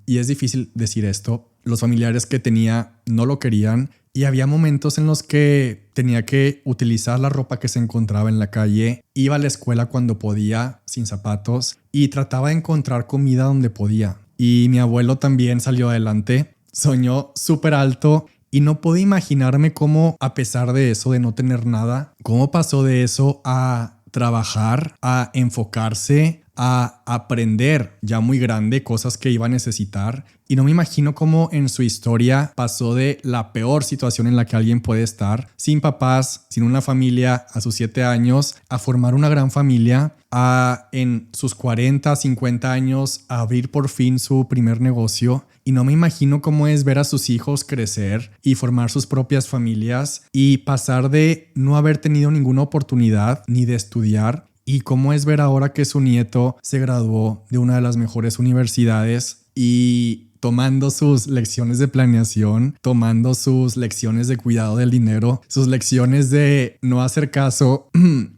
y es difícil decir esto, los familiares que tenía no lo querían y había momentos en los que tenía que utilizar la ropa que se encontraba en la calle, iba a la escuela cuando podía, sin zapatos, y trataba de encontrar comida donde podía. Y mi abuelo también salió adelante, soñó súper alto y no puedo imaginarme cómo, a pesar de eso, de no tener nada, cómo pasó de eso a trabajar, a enfocarse, a aprender ya muy grande cosas que iba a necesitar. Y no me imagino cómo en su historia pasó de la peor situación en la que alguien puede estar, sin papás, sin una familia a sus 7 años, a formar una gran familia, a en sus 40, 50 años a abrir por fin su primer negocio. Y no me imagino cómo es ver a sus hijos crecer y formar sus propias familias y pasar de no haber tenido ninguna oportunidad ni de estudiar, y cómo es ver ahora que su nieto se graduó de una de las mejores universidades y tomando sus lecciones de planeación, tomando sus lecciones de cuidado del dinero, sus lecciones de no hacer caso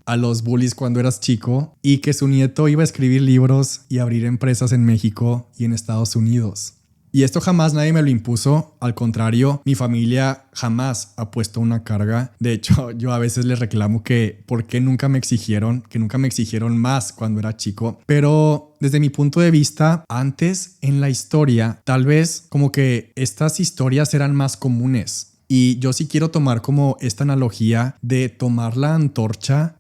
a los bullies cuando eras chico, y que su nieto iba a escribir libros y abrir empresas en México y en Estados Unidos. Y esto jamás nadie me lo impuso, al contrario, mi familia jamás ha puesto una carga. De hecho, yo a veces les reclamo que por qué nunca me exigieron, que nunca me exigieron más cuando era chico. Pero desde mi punto de vista, antes en la historia, tal vez como que estas historias eran más comunes. Y yo sí quiero tomar como esta analogía de tomar la antorcha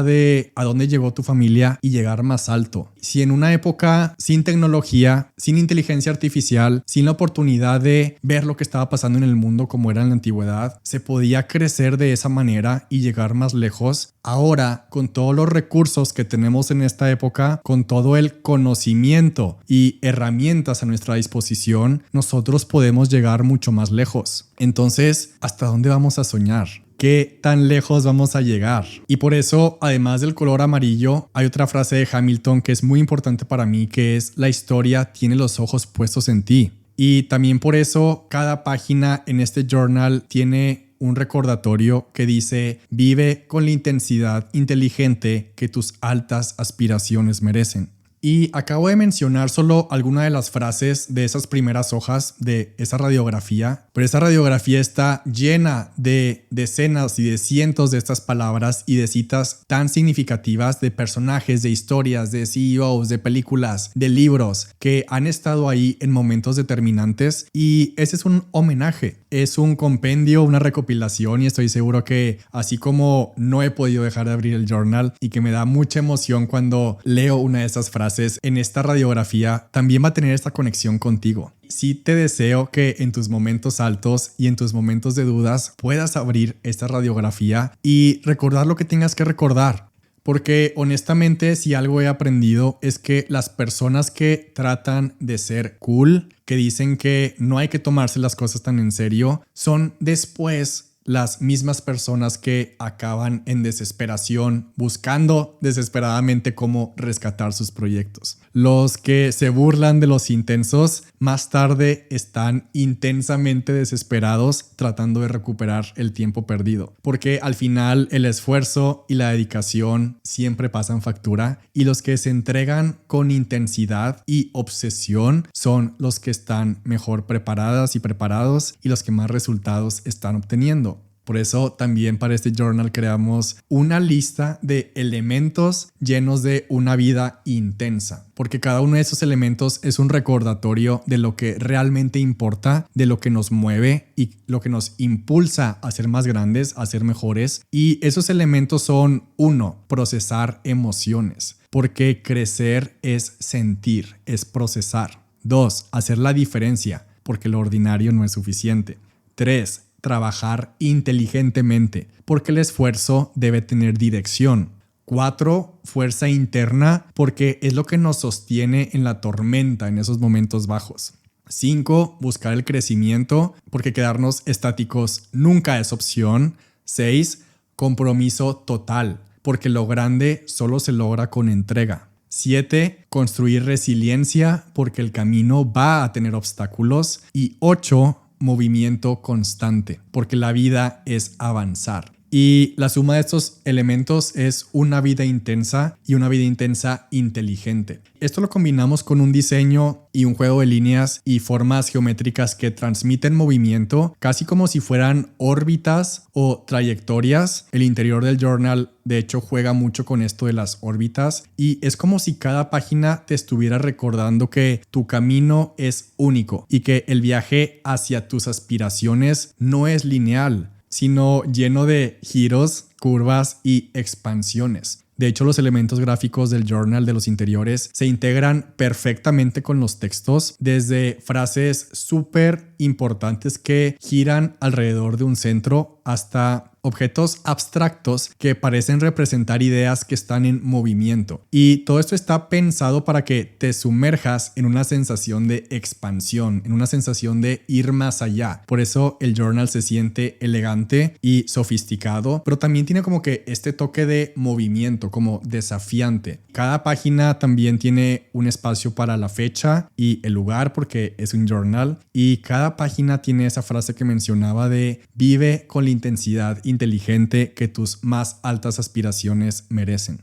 de a dónde llegó tu familia y llegar más alto. Si en una época sin tecnología, sin inteligencia artificial, sin la oportunidad de ver lo que estaba pasando en el mundo como era en la antigüedad, se podía crecer de esa manera y llegar más lejos, ahora con todos los recursos que tenemos en esta época, con todo el conocimiento y herramientas a nuestra disposición, nosotros podemos llegar mucho más lejos. Entonces, ¿hasta dónde vamos a soñar? ¿Qué tan lejos vamos a llegar? Y por eso, además del color amarillo, hay otra frase de Hamilton que es muy importante para mí, que es: la historia tiene los ojos puestos en ti. Y también por eso cada página en este journal tiene un recordatorio que dice: vive con la intensidad inteligente que tus altas aspiraciones merecen. Y acabo de mencionar solo alguna de las frases de esas primeras hojas de esa radiografía, pero esa radiografía está llena de decenas y de cientos de estas palabras y de citas tan significativas de personajes, de historias, de CEOs, de películas, de libros que han estado ahí en momentos determinantes, y ese es un homenaje, es un compendio, una recopilación, y estoy seguro que así como no he podido dejar de abrir el journal y que me da mucha emoción cuando leo una de esas frases en esta radiografía, también va a tener esta conexión contigo. Sí te deseo que en tus momentos altos y en tus momentos de dudas puedas abrir esta radiografía y recordar lo que tengas que recordar. Porque honestamente, si algo he aprendido es que las personas que tratan de ser cool, que dicen que no hay que tomarse las cosas tan en serio, son después las mismas personas que acaban en desesperación, buscando desesperadamente cómo rescatar sus proyectos. Los que se burlan de los intensos, más tarde están intensamente desesperados tratando de recuperar el tiempo perdido. Porque al final el esfuerzo y la dedicación siempre pasan factura, y los que se entregan con intensidad y obsesión son los que están mejor preparadas y preparados y los que más resultados están obteniendo. Por eso también para este journal creamos una lista de elementos llenos de una vida intensa, porque cada uno de esos elementos es un recordatorio de lo que realmente importa, de lo que nos mueve y lo que nos impulsa a ser más grandes, a ser mejores. Y esos elementos son: 1, procesar emociones, porque crecer es sentir, es procesar. 2, hacer la diferencia, porque lo ordinario no es suficiente. 3, trabajar inteligentemente, porque el esfuerzo debe tener dirección. 4, fuerza interna, porque es lo que nos sostiene en la tormenta, en esos momentos bajos. 5, buscar el crecimiento, porque quedarnos estáticos nunca es opción. 6, compromiso total, porque lo grande solo se logra con entrega. 7, construir resiliencia, porque el camino va a tener obstáculos. Y 8, movimiento constante, porque la vida es avanzar. Y la suma de estos elementos es una vida intensa y una vida intensa inteligente. Esto lo combinamos con un diseño y un juego de líneas y formas geométricas que transmiten movimiento, casi como si fueran órbitas o trayectorias. El interior del journal, de hecho, juega mucho con esto de las órbitas y es como si cada página te estuviera recordando que tu camino es único y que el viaje hacia tus aspiraciones no es lineal, sino lleno de giros, curvas y expansiones. De hecho, los elementos gráficos del journal de los interiores se integran perfectamente con los textos, desde frases súper importantes que giran alrededor de un centro hasta objetos abstractos que parecen representar ideas que están en movimiento. Y todo esto está pensado para que te sumerjas en una sensación de expansión, en una sensación de ir más allá. Por eso el journal se siente elegante y sofisticado, pero también tiene como que este toque de movimiento, como desafiante. Cada página también tiene un espacio para la fecha y el lugar, porque es un journal, y cada página tiene esa frase que mencionaba de vive con la intensidad inteligente que tus más altas aspiraciones merecen.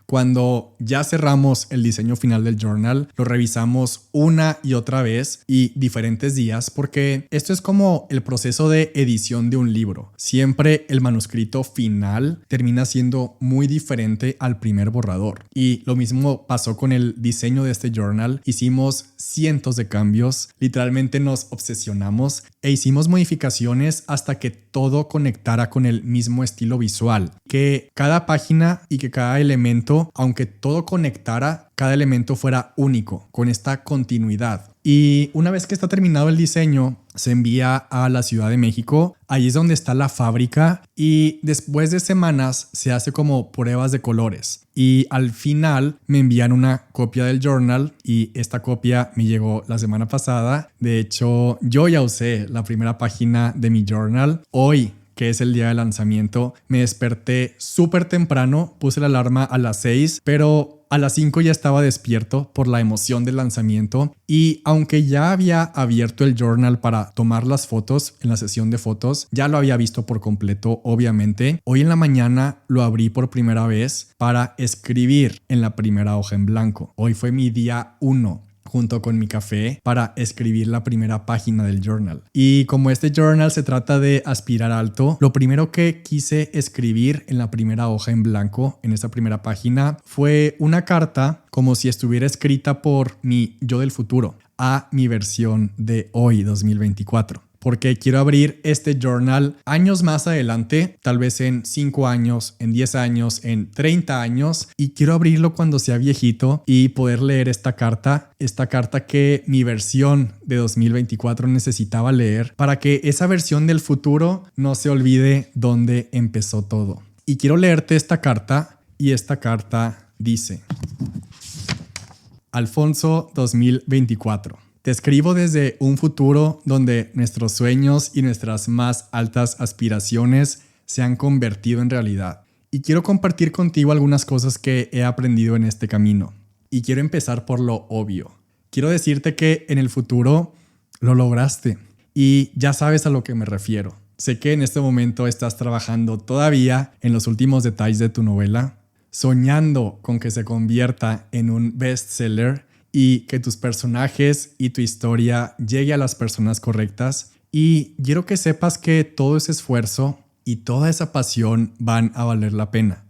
Cuando ya cerramos el diseño final del journal, lo revisamos una y otra vez y diferentes días, porque esto es como el proceso de edición de un libro. Siempre el manuscrito final termina siendo muy diferente al primer borrador. Y lo mismo pasó con el diseño de este journal. Hicimos cientos de cambios, literalmente nos obsesionamos e hicimos modificaciones hasta que todo conectara con el mismo estilo visual, que cada página y que cada elemento, aunque todo conectara, cada elemento fuera único, con esta continuidad. Y una vez que está terminado el diseño, se envía a la Ciudad de México. Ahí es donde está la fábrica y después de semanas se hace como pruebas de colores. Y al final me envían una copia del journal y esta copia me llegó la semana pasada. De hecho, yo ya usé la primera página de mi journal. Hoy, que es el día de lanzamiento, me desperté súper temprano, puse la alarma a las 6, pero a las 5 ya estaba despierto por la emoción del lanzamiento. Y aunque ya había abierto el journal para tomar las fotos en la sesión de fotos, ya lo había visto por completo, obviamente. Hoy en la mañana lo abrí por primera vez para escribir en la primera hoja en blanco. Hoy fue mi día 1. Junto con mi café para escribir la primera página del journal. Y como este journal se trata de aspirar alto, lo primero que quise escribir en la primera hoja en blanco, en esta primera página, fue una carta como si estuviera escrita por mi yo del futuro a mi versión de hoy, 2024. Porque quiero abrir este journal años más adelante, tal vez en 5 años, en 10 años, en 30 años, y quiero abrirlo cuando sea viejito y poder leer esta carta que mi versión de 2024 necesitaba leer para que esa versión del futuro no se olvide dónde empezó todo. Y quiero leerte esta carta, y esta carta dice: Alfonso 2024. Te escribo desde un futuro donde nuestros sueños y nuestras más altas aspiraciones se han convertido en realidad. Y quiero compartir contigo algunas cosas que he aprendido en este camino. Y quiero empezar por lo obvio. Quiero decirte que en el futuro lo lograste. Y ya sabes a lo que me refiero. Sé que en este momento estás trabajando todavía en los últimos detalles de tu novela, soñando con que se convierta en un bestseller y que tus personajes y tu historia llegue a las personas correctas. Y quiero que sepas que todo ese esfuerzo y toda esa pasión van a valer la pena.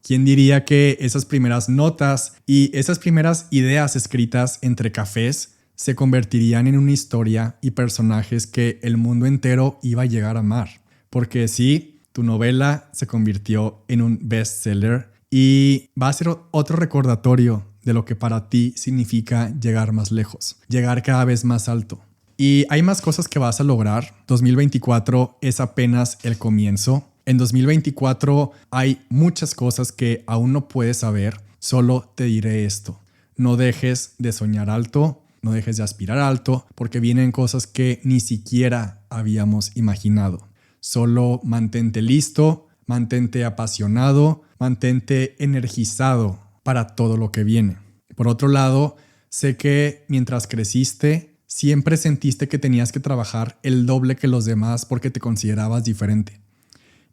¿Quién diría que esas primeras notas y esas primeras ideas escritas entre cafés se convertirían en una historia y personajes que el mundo entero iba a llegar a amar? Porque sí, tu novela se convirtió en un bestseller y va a ser otro recordatorio de lo que para ti significa llegar más lejos, llegar cada vez más alto. Y hay más cosas que vas a lograr. 2024 es apenas el comienzo. En 2024 hay muchas cosas que aún no puedes saber. Solo te diré esto: no dejes de soñar alto, no dejes de aspirar alto, porque vienen cosas que ni siquiera habíamos imaginado. Solo mantente listo, mantente apasionado, mantente energizado para todo lo que viene. Por otro lado, sé que mientras creciste, siempre sentiste que tenías que trabajar el doble que los demás porque te considerabas diferente.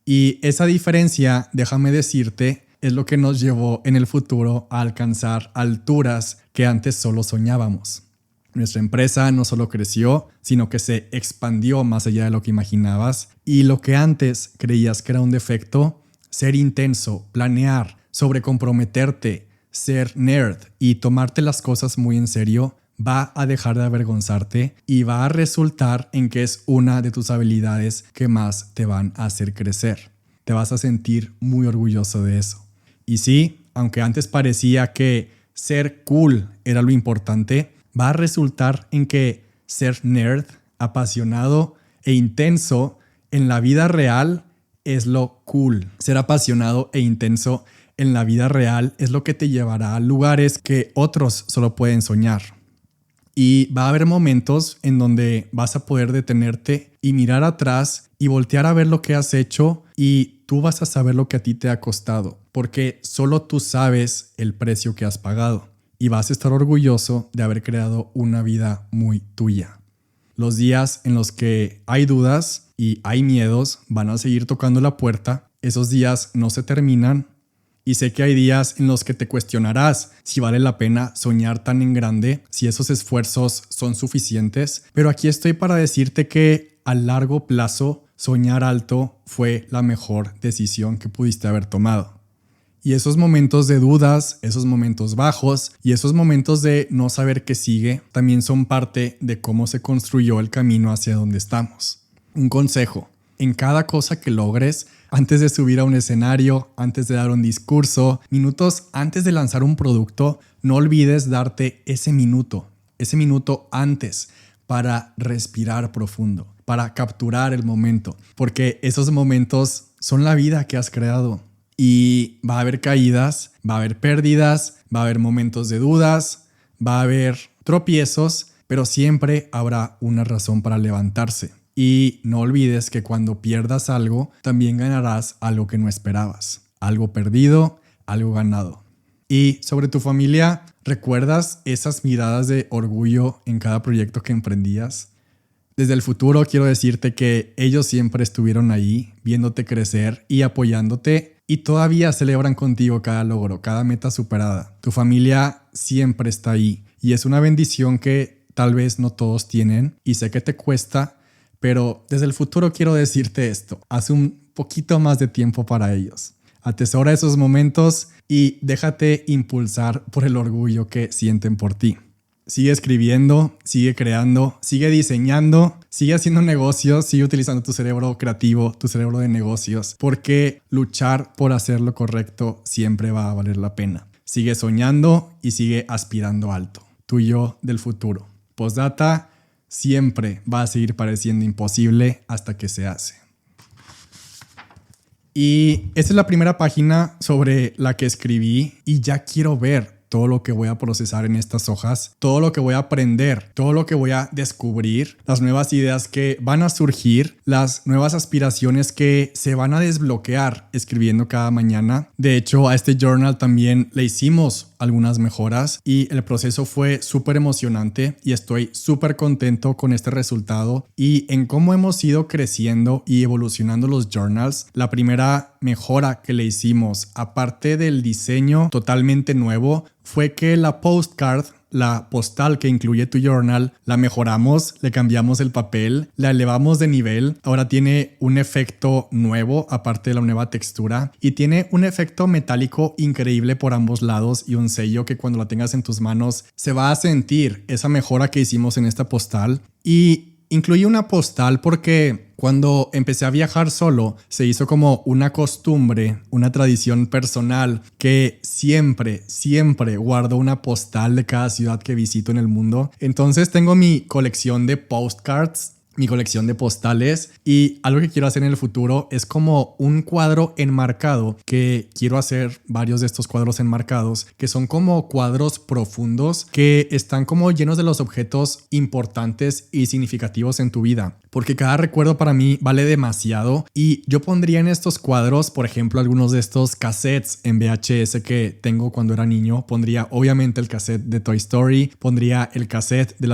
Y esa diferencia, déjame decirte, es lo que nos llevó en el futuro a alcanzar alturas que antes solo soñábamos. Nuestra empresa no solo creció, sino que se expandió más allá de lo que imaginabas. Y lo que antes creías que era un defecto, ser intenso, planear, sobrecomprometerte, ser nerd y tomarte las cosas muy en serio, va a dejar de avergonzarte y va a resultar en que es una de tus habilidades que más te van a hacer crecer. Te vas a sentir muy orgulloso de eso. Y sí, aunque antes parecía que ser cool era lo importante, va a resultar en que ser nerd, apasionado e intenso en la vida real es lo cool. Ser apasionado e intenso en la vida real es lo que te llevará a lugares que otros solo pueden soñar. Y va a haber momentos en donde vas a poder detenerte y mirar atrás y voltear a ver lo que has hecho y tú vas a saber lo que a ti te ha costado, porque solo tú sabes el precio que has pagado y vas a estar orgulloso de haber creado una vida muy tuya. Los días en los que hay dudas y hay miedos van a seguir tocando la puerta. Esos días no se terminan. Y sé que hay días en los que te cuestionarás si vale la pena soñar tan en grande, si esos esfuerzos son suficientes, pero aquí estoy para decirte que a largo plazo soñar alto fue la mejor decisión que pudiste haber tomado. Y esos momentos de dudas, esos momentos bajos y esos momentos de no saber qué sigue también son parte de cómo se construyó el camino hacia donde estamos. Un consejo: en cada cosa que logres, antes de subir a un escenario, antes de dar un discurso, minutos antes de lanzar un producto, no olvides darte ese minuto antes para respirar profundo, para capturar el momento, porque esos momentos son la vida que has creado. Y va a haber caídas, va a haber pérdidas, va a haber momentos de dudas, va a haber tropiezos, pero siempre habrá una razón para levantarse. Y no olvides que cuando pierdas algo, también ganarás algo que no esperabas. Algo perdido, algo ganado. Y sobre tu familia, ¿recuerdas esas miradas de orgullo en cada proyecto que emprendías? Desde el futuro quiero decirte que ellos siempre estuvieron ahí, viéndote crecer y apoyándote, y todavía celebran contigo cada logro, cada meta superada. Tu familia siempre está ahí y es una bendición que tal vez no todos tienen, y sé que te cuesta, pero desde el futuro quiero decirte esto: haz un poquito más de tiempo para ellos. Atesora esos momentos y déjate impulsar por el orgullo que sienten por ti. Sigue escribiendo, sigue creando, sigue diseñando, sigue haciendo negocios, sigue utilizando tu cerebro creativo, tu cerebro de negocios, porque luchar por hacer lo correcto siempre va a valer la pena. Sigue soñando y sigue aspirando alto. Tu yo del futuro. Postdata: siempre va a seguir pareciendo imposible hasta que se hace. Y esta es la primera página sobre la que escribí y ya quiero ver todo lo que voy a procesar en estas hojas, todo lo que voy a aprender, todo lo que voy a descubrir, las nuevas ideas que van a surgir, las nuevas aspiraciones que se van a desbloquear escribiendo cada mañana. De hecho, a este journal también le hicimos algunas mejoras y el proceso fue súper emocionante y estoy súper contento con este resultado y en cómo hemos ido creciendo y evolucionando los journals. La primera mejora que le hicimos, aparte del diseño totalmente nuevo, fue que la postcard, la postal que incluye tu journal, la mejoramos, le cambiamos el papel, la elevamos de nivel. Ahora tiene un efecto nuevo, aparte de la nueva textura, y tiene un efecto metálico increíble por ambos lados y un sello que cuando la tengas en tus manos se va a sentir esa mejora que hicimos en esta postal. Y incluí una postal porque cuando empecé a viajar solo, se hizo como una costumbre, una tradición personal que siempre guardo una postal de cada ciudad que visito en el mundo. Entonces tengo mi colección de postcards mi colección de postales, y algo que quiero hacer en el futuro es como un cuadro enmarcado, que quiero hacer varios de estos cuadros enmarcados que son como cuadros profundos que están como llenos de los objetos importantes y significativos en tu vida, porque cada recuerdo para mí vale demasiado. Y yo pondría en estos cuadros, por ejemplo, algunos de estos cassettes en VHS que tengo cuando era niño. Pondría obviamente el cassette de Toy Story, pondría el cassette de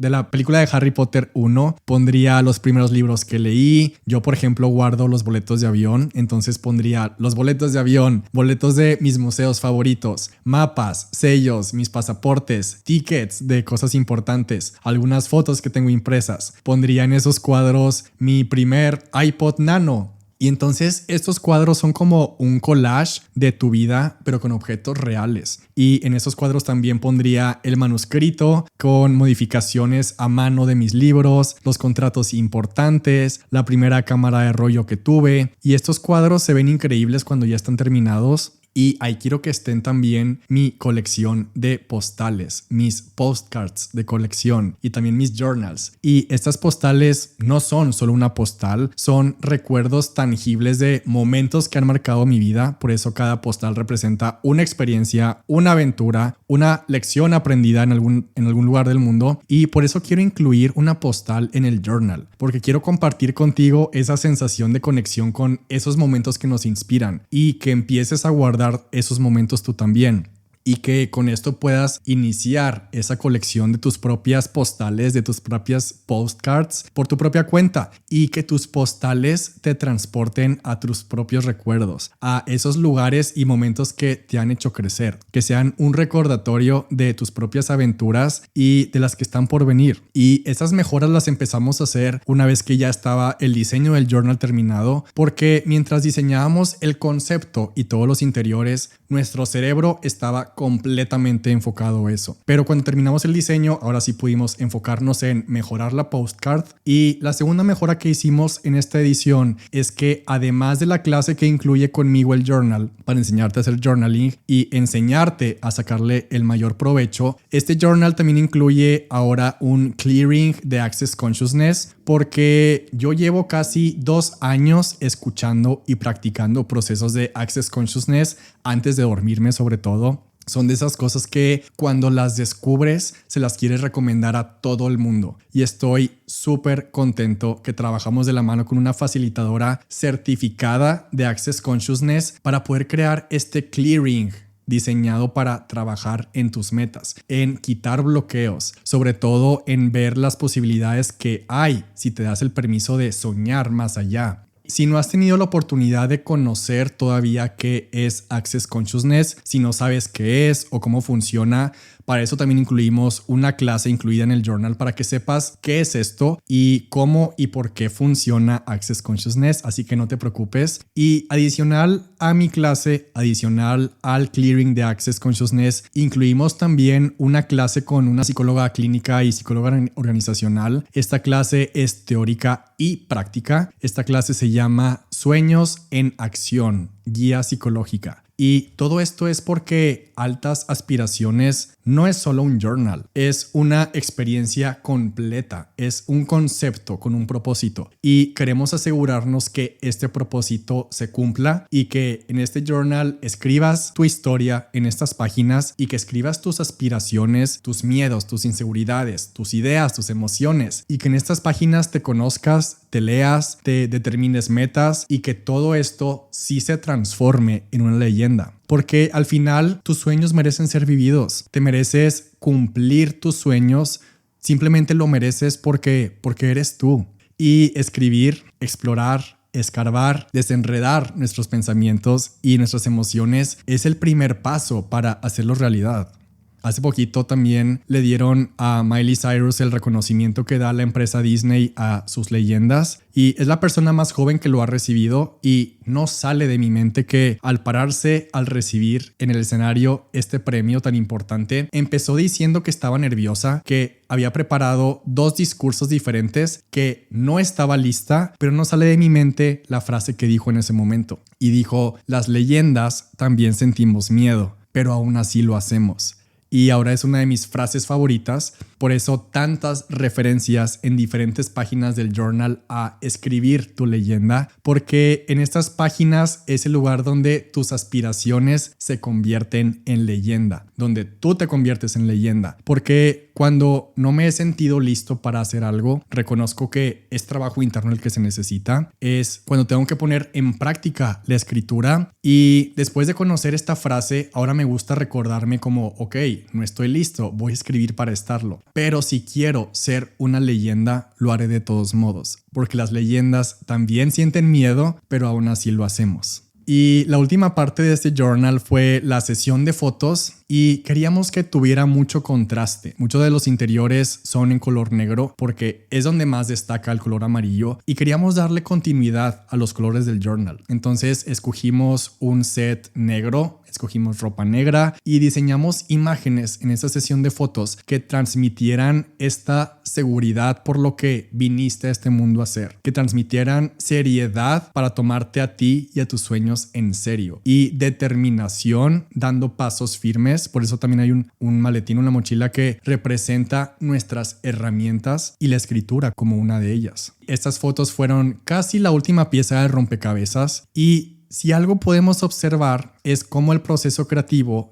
la película de Harry Potter 1, pondría los primeros libros que leí. Yo, por ejemplo, guardo los boletos de avión, entonces pondría los boletos de avión, boletos de mis museos favoritos, mapas, sellos, mis pasaportes, tickets de cosas importantes, algunas fotos que tengo impresas. Pondría en esos cuadros mi primer iPod Nano. Y entonces estos cuadros son como un collage de tu vida, pero con objetos reales. Y en esos cuadros también pondría el manuscrito con modificaciones a mano de mis libros, los contratos importantes, la primera cámara de rollo que tuve. Y estos cuadros se ven increíbles cuando ya están terminados. Y ahí quiero que estén también mi colección de postales, mis postcards de colección y también mis journals. Y estas postales no son solo una postal, son recuerdos tangibles de momentos que han marcado mi vida. Por eso cada postal representa una experiencia, una aventura, una lección aprendida en algún lugar del mundo. Y por eso quiero incluir una postal en el journal, porque quiero compartir contigo esa sensación de conexión con esos momentos que nos inspiran y que empieces a guardar esos momentos tú también, y que con esto puedas iniciar esa colección de tus propias postales, de tus propias postcards por tu propia cuenta, y que tus postales te transporten a tus propios recuerdos, a esos lugares y momentos que te han hecho crecer, que sean un recordatorio de tus propias aventuras y de las que están por venir. Y esas mejoras las empezamos a hacer una vez que ya estaba el diseño del journal terminado, porque mientras diseñábamos el concepto y todos los interiores, nuestro cerebro estaba completamente enfocado a eso. Pero cuando terminamos el diseño, ahora sí pudimos enfocarnos en mejorar la postcard. Y la segunda mejora que hicimos en esta edición es que, además de la clase que incluye conmigo el journal para enseñarte a hacer journaling y enseñarte a sacarle el mayor provecho, este journal también incluye ahora un clearing de Access Consciousness, porque yo llevo casi 2 años escuchando y practicando procesos de Access Consciousness antes de dormirme, sobre todo. Son de esas cosas que cuando las descubres se las quieres recomendar a todo el mundo. Y estoy súper contento que trabajamos de la mano con una facilitadora certificada de Access Consciousness para poder crear este clearing diseñado para trabajar en tus metas, en quitar bloqueos, sobre todo en ver las posibilidades que hay si te das el permiso de soñar más allá. Si no has tenido la oportunidad de conocer todavía qué es Access Consciousness, si no sabes qué es o cómo funciona, para eso también incluimos una clase incluida en el journal para que sepas qué es esto y cómo y por qué funciona Access Consciousness, así que no te preocupes. Y adicional a mi clase, adicional al clearing de Access Consciousness, incluimos también una clase con una psicóloga clínica y psicóloga organizacional. Esta clase es teórica y práctica. Esta clase se llama Sueños en Acción, guía psicológica. Y todo esto es porque Altas Aspiraciones no es solo un journal, es una experiencia completa, es un concepto con un propósito. Y queremos asegurarnos que este propósito se cumpla y que en este journal escribas tu historia en estas páginas y que escribas tus aspiraciones, tus miedos, tus inseguridades, tus ideas, tus emociones, y que en estas páginas te conozcas, te leas, te determines metas y que todo esto sí se transforme en una leyenda. Porque al final tus sueños merecen ser vividos. Te mereces cumplir tus sueños. Simplemente lo mereces porque eres tú. Y escribir, explorar, escarbar, desenredar nuestros pensamientos y nuestras emociones es el primer paso para hacerlo realidad. Hace poquito también le dieron a Miley Cyrus el reconocimiento que da la empresa Disney a sus leyendas, y es la persona más joven que lo ha recibido, y no sale de mi mente que al pararse al recibir en el escenario este premio tan importante, empezó diciendo que estaba nerviosa, que había preparado 2 discursos diferentes, que no estaba lista, pero no sale de mi mente la frase que dijo en ese momento. Y dijo: las leyendas también sentimos miedo, pero aún así lo hacemos. y ahora es una de mis frases favoritas. Por eso tantas referencias en diferentes páginas del journal a escribir tu leyenda, porque en estas páginas es el lugar donde tus aspiraciones se convierten en leyenda, donde tú te conviertes en leyenda. Porque cuando no me he sentido listo para hacer algo, reconozco que es trabajo interno el que se necesita. Es cuando tengo que poner en práctica la escritura, y después de conocer esta frase, ahora me gusta recordarme como, ok, no estoy listo, voy a escribir para estarlo. Pero si quiero ser una leyenda, lo haré de todos modos, porque las leyendas también sienten miedo, pero aún así lo hacemos. Y la última parte de este journal fue la sesión de fotos, y queríamos que tuviera mucho contraste. Muchos de los interiores son en color negro porque es donde más destaca el color amarillo, y queríamos darle continuidad a los colores del journal. Entonces escogimos un set negro, escogimos ropa negra y diseñamos imágenes en esa sesión de fotos que transmitieran esta seguridad por lo que viniste a este mundo a hacer, que transmitieran seriedad para tomarte a ti y a tus sueños en serio, y determinación dando pasos firmes. Por eso también hay un maletín, una mochila que representa nuestras herramientas y la escritura como una de ellas. Estas fotos fueron casi la última pieza del rompecabezas, y si algo podemos observar es cómo el proceso creativo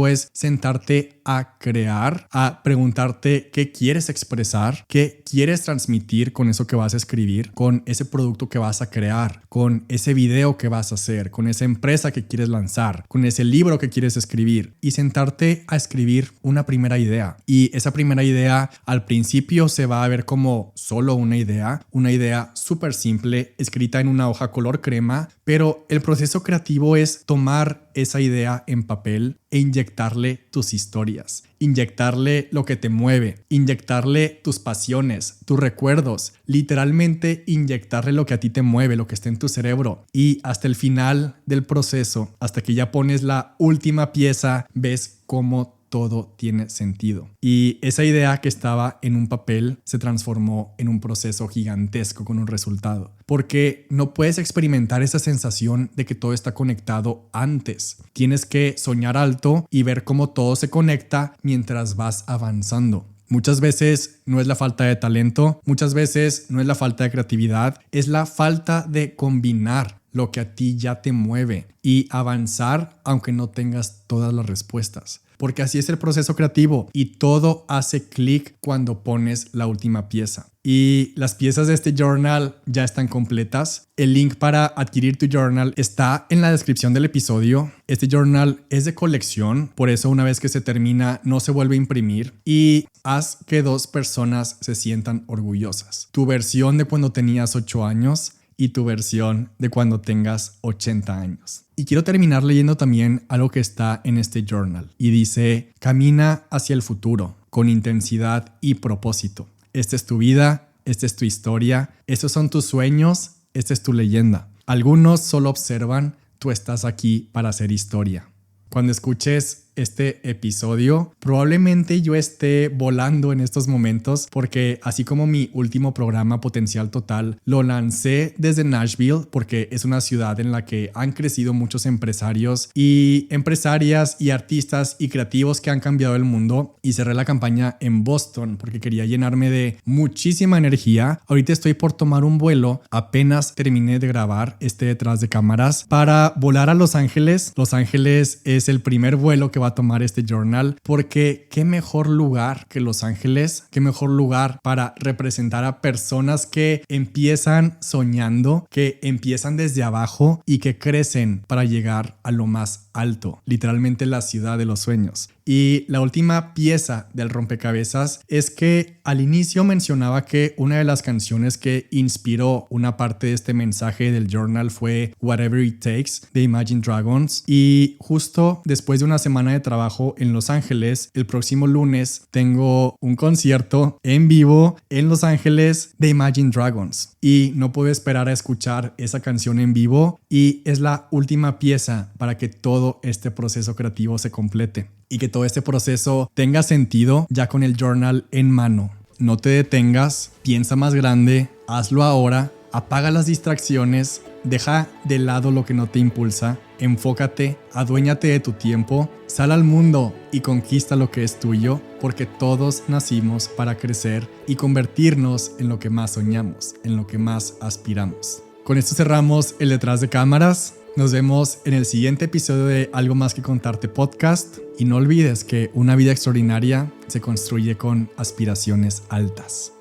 es sentarte a crear, a preguntarte qué quieres expresar, qué quieres transmitir con eso que vas a escribir, con ese producto que vas a crear, con ese video que vas a hacer, con esa empresa que quieres lanzar, con ese libro que quieres escribir, y sentarte a escribir una primera idea. Y esa primera idea al principio se va a ver como solo una idea súper simple, escrita en una hoja color crema, pero el proceso creativo es tomar esa idea en papel e inyectarle tus historias, inyectarle lo que te mueve, inyectarle tus pasiones, tus recuerdos, literalmente inyectarle lo que a ti te mueve, lo que está en tu cerebro. Y hasta el final del proceso, hasta que ya pones la última pieza, ves cómo todo tiene sentido. Y esa idea que estaba en un papel se transformó en un proceso gigantesco con un resultado. Porque no puedes experimentar esa sensación de que todo está conectado antes. Tienes que soñar alto y ver cómo todo se conecta mientras vas avanzando. Muchas veces no es la falta de talento, muchas veces no es la falta de creatividad, es la falta de combinar lo que a ti ya te mueve y avanzar aunque no tengas todas las respuestas. Porque así es el proceso creativo, y todo hace clic cuando pones la última pieza. Y las piezas de este journal ya están completas. El link para adquirir tu journal está en la descripción del episodio. Este journal es de colección, por eso una vez que se termina no se vuelve a imprimir, y haz que 2 personas se sientan orgullosas. Tu versión de cuando tenías 8 años y tu versión de cuando tengas 80 años. Y quiero terminar leyendo también algo que está en este journal. Y dice: camina hacia el futuro con intensidad y propósito. Esta es tu vida, esta es tu historia, estos son tus sueños, esta es tu leyenda. Algunos solo observan, tú estás aquí para hacer historia. Cuando escuches este episodio, probablemente yo esté volando en estos momentos, porque así como mi último programa Potencial Total lo lancé desde Nashville, porque es una ciudad en la que han crecido muchos empresarios y empresarias y artistas y creativos que han cambiado el mundo, y cerré la campaña en Boston porque quería llenarme de muchísima energía. Ahorita estoy por tomar un vuelo, apenas terminé de grabar este detrás de cámaras, para volar a Los Ángeles. Los Ángeles es el primer vuelo que va a tomar este journal, porque qué mejor lugar que Los Ángeles, qué mejor lugar para representar a personas que empiezan soñando, que empiezan desde abajo y que crecen para llegar a lo más alto, literalmente la ciudad de los sueños. Y la última pieza del rompecabezas es que al inicio mencionaba que una de las canciones que inspiró una parte de este mensaje del journal fue Whatever It Takes de Imagine Dragons, y justo después de una semana de trabajo en Los Ángeles, el próximo lunes tengo un concierto en vivo en Los Ángeles de Imagine Dragons, y no puedo esperar a escuchar esa canción en vivo, y es la última pieza para que todo este proceso creativo se complete y que todo este proceso tenga sentido ya con el journal en mano. No te detengas, piensa más grande, hazlo ahora, apaga las distracciones, Deja de lado lo que no te impulsa, enfócate, aduéñate de tu tiempo, sal al mundo y conquista lo que es tuyo, porque todos nacimos para crecer y convertirnos en lo que más soñamos, en lo que más aspiramos. Con esto cerramos el detrás de cámaras. Nos vemos en el siguiente episodio de Algo Más Que Contarte podcast y no olvides que una vida extraordinaria se construye con aspiraciones altas.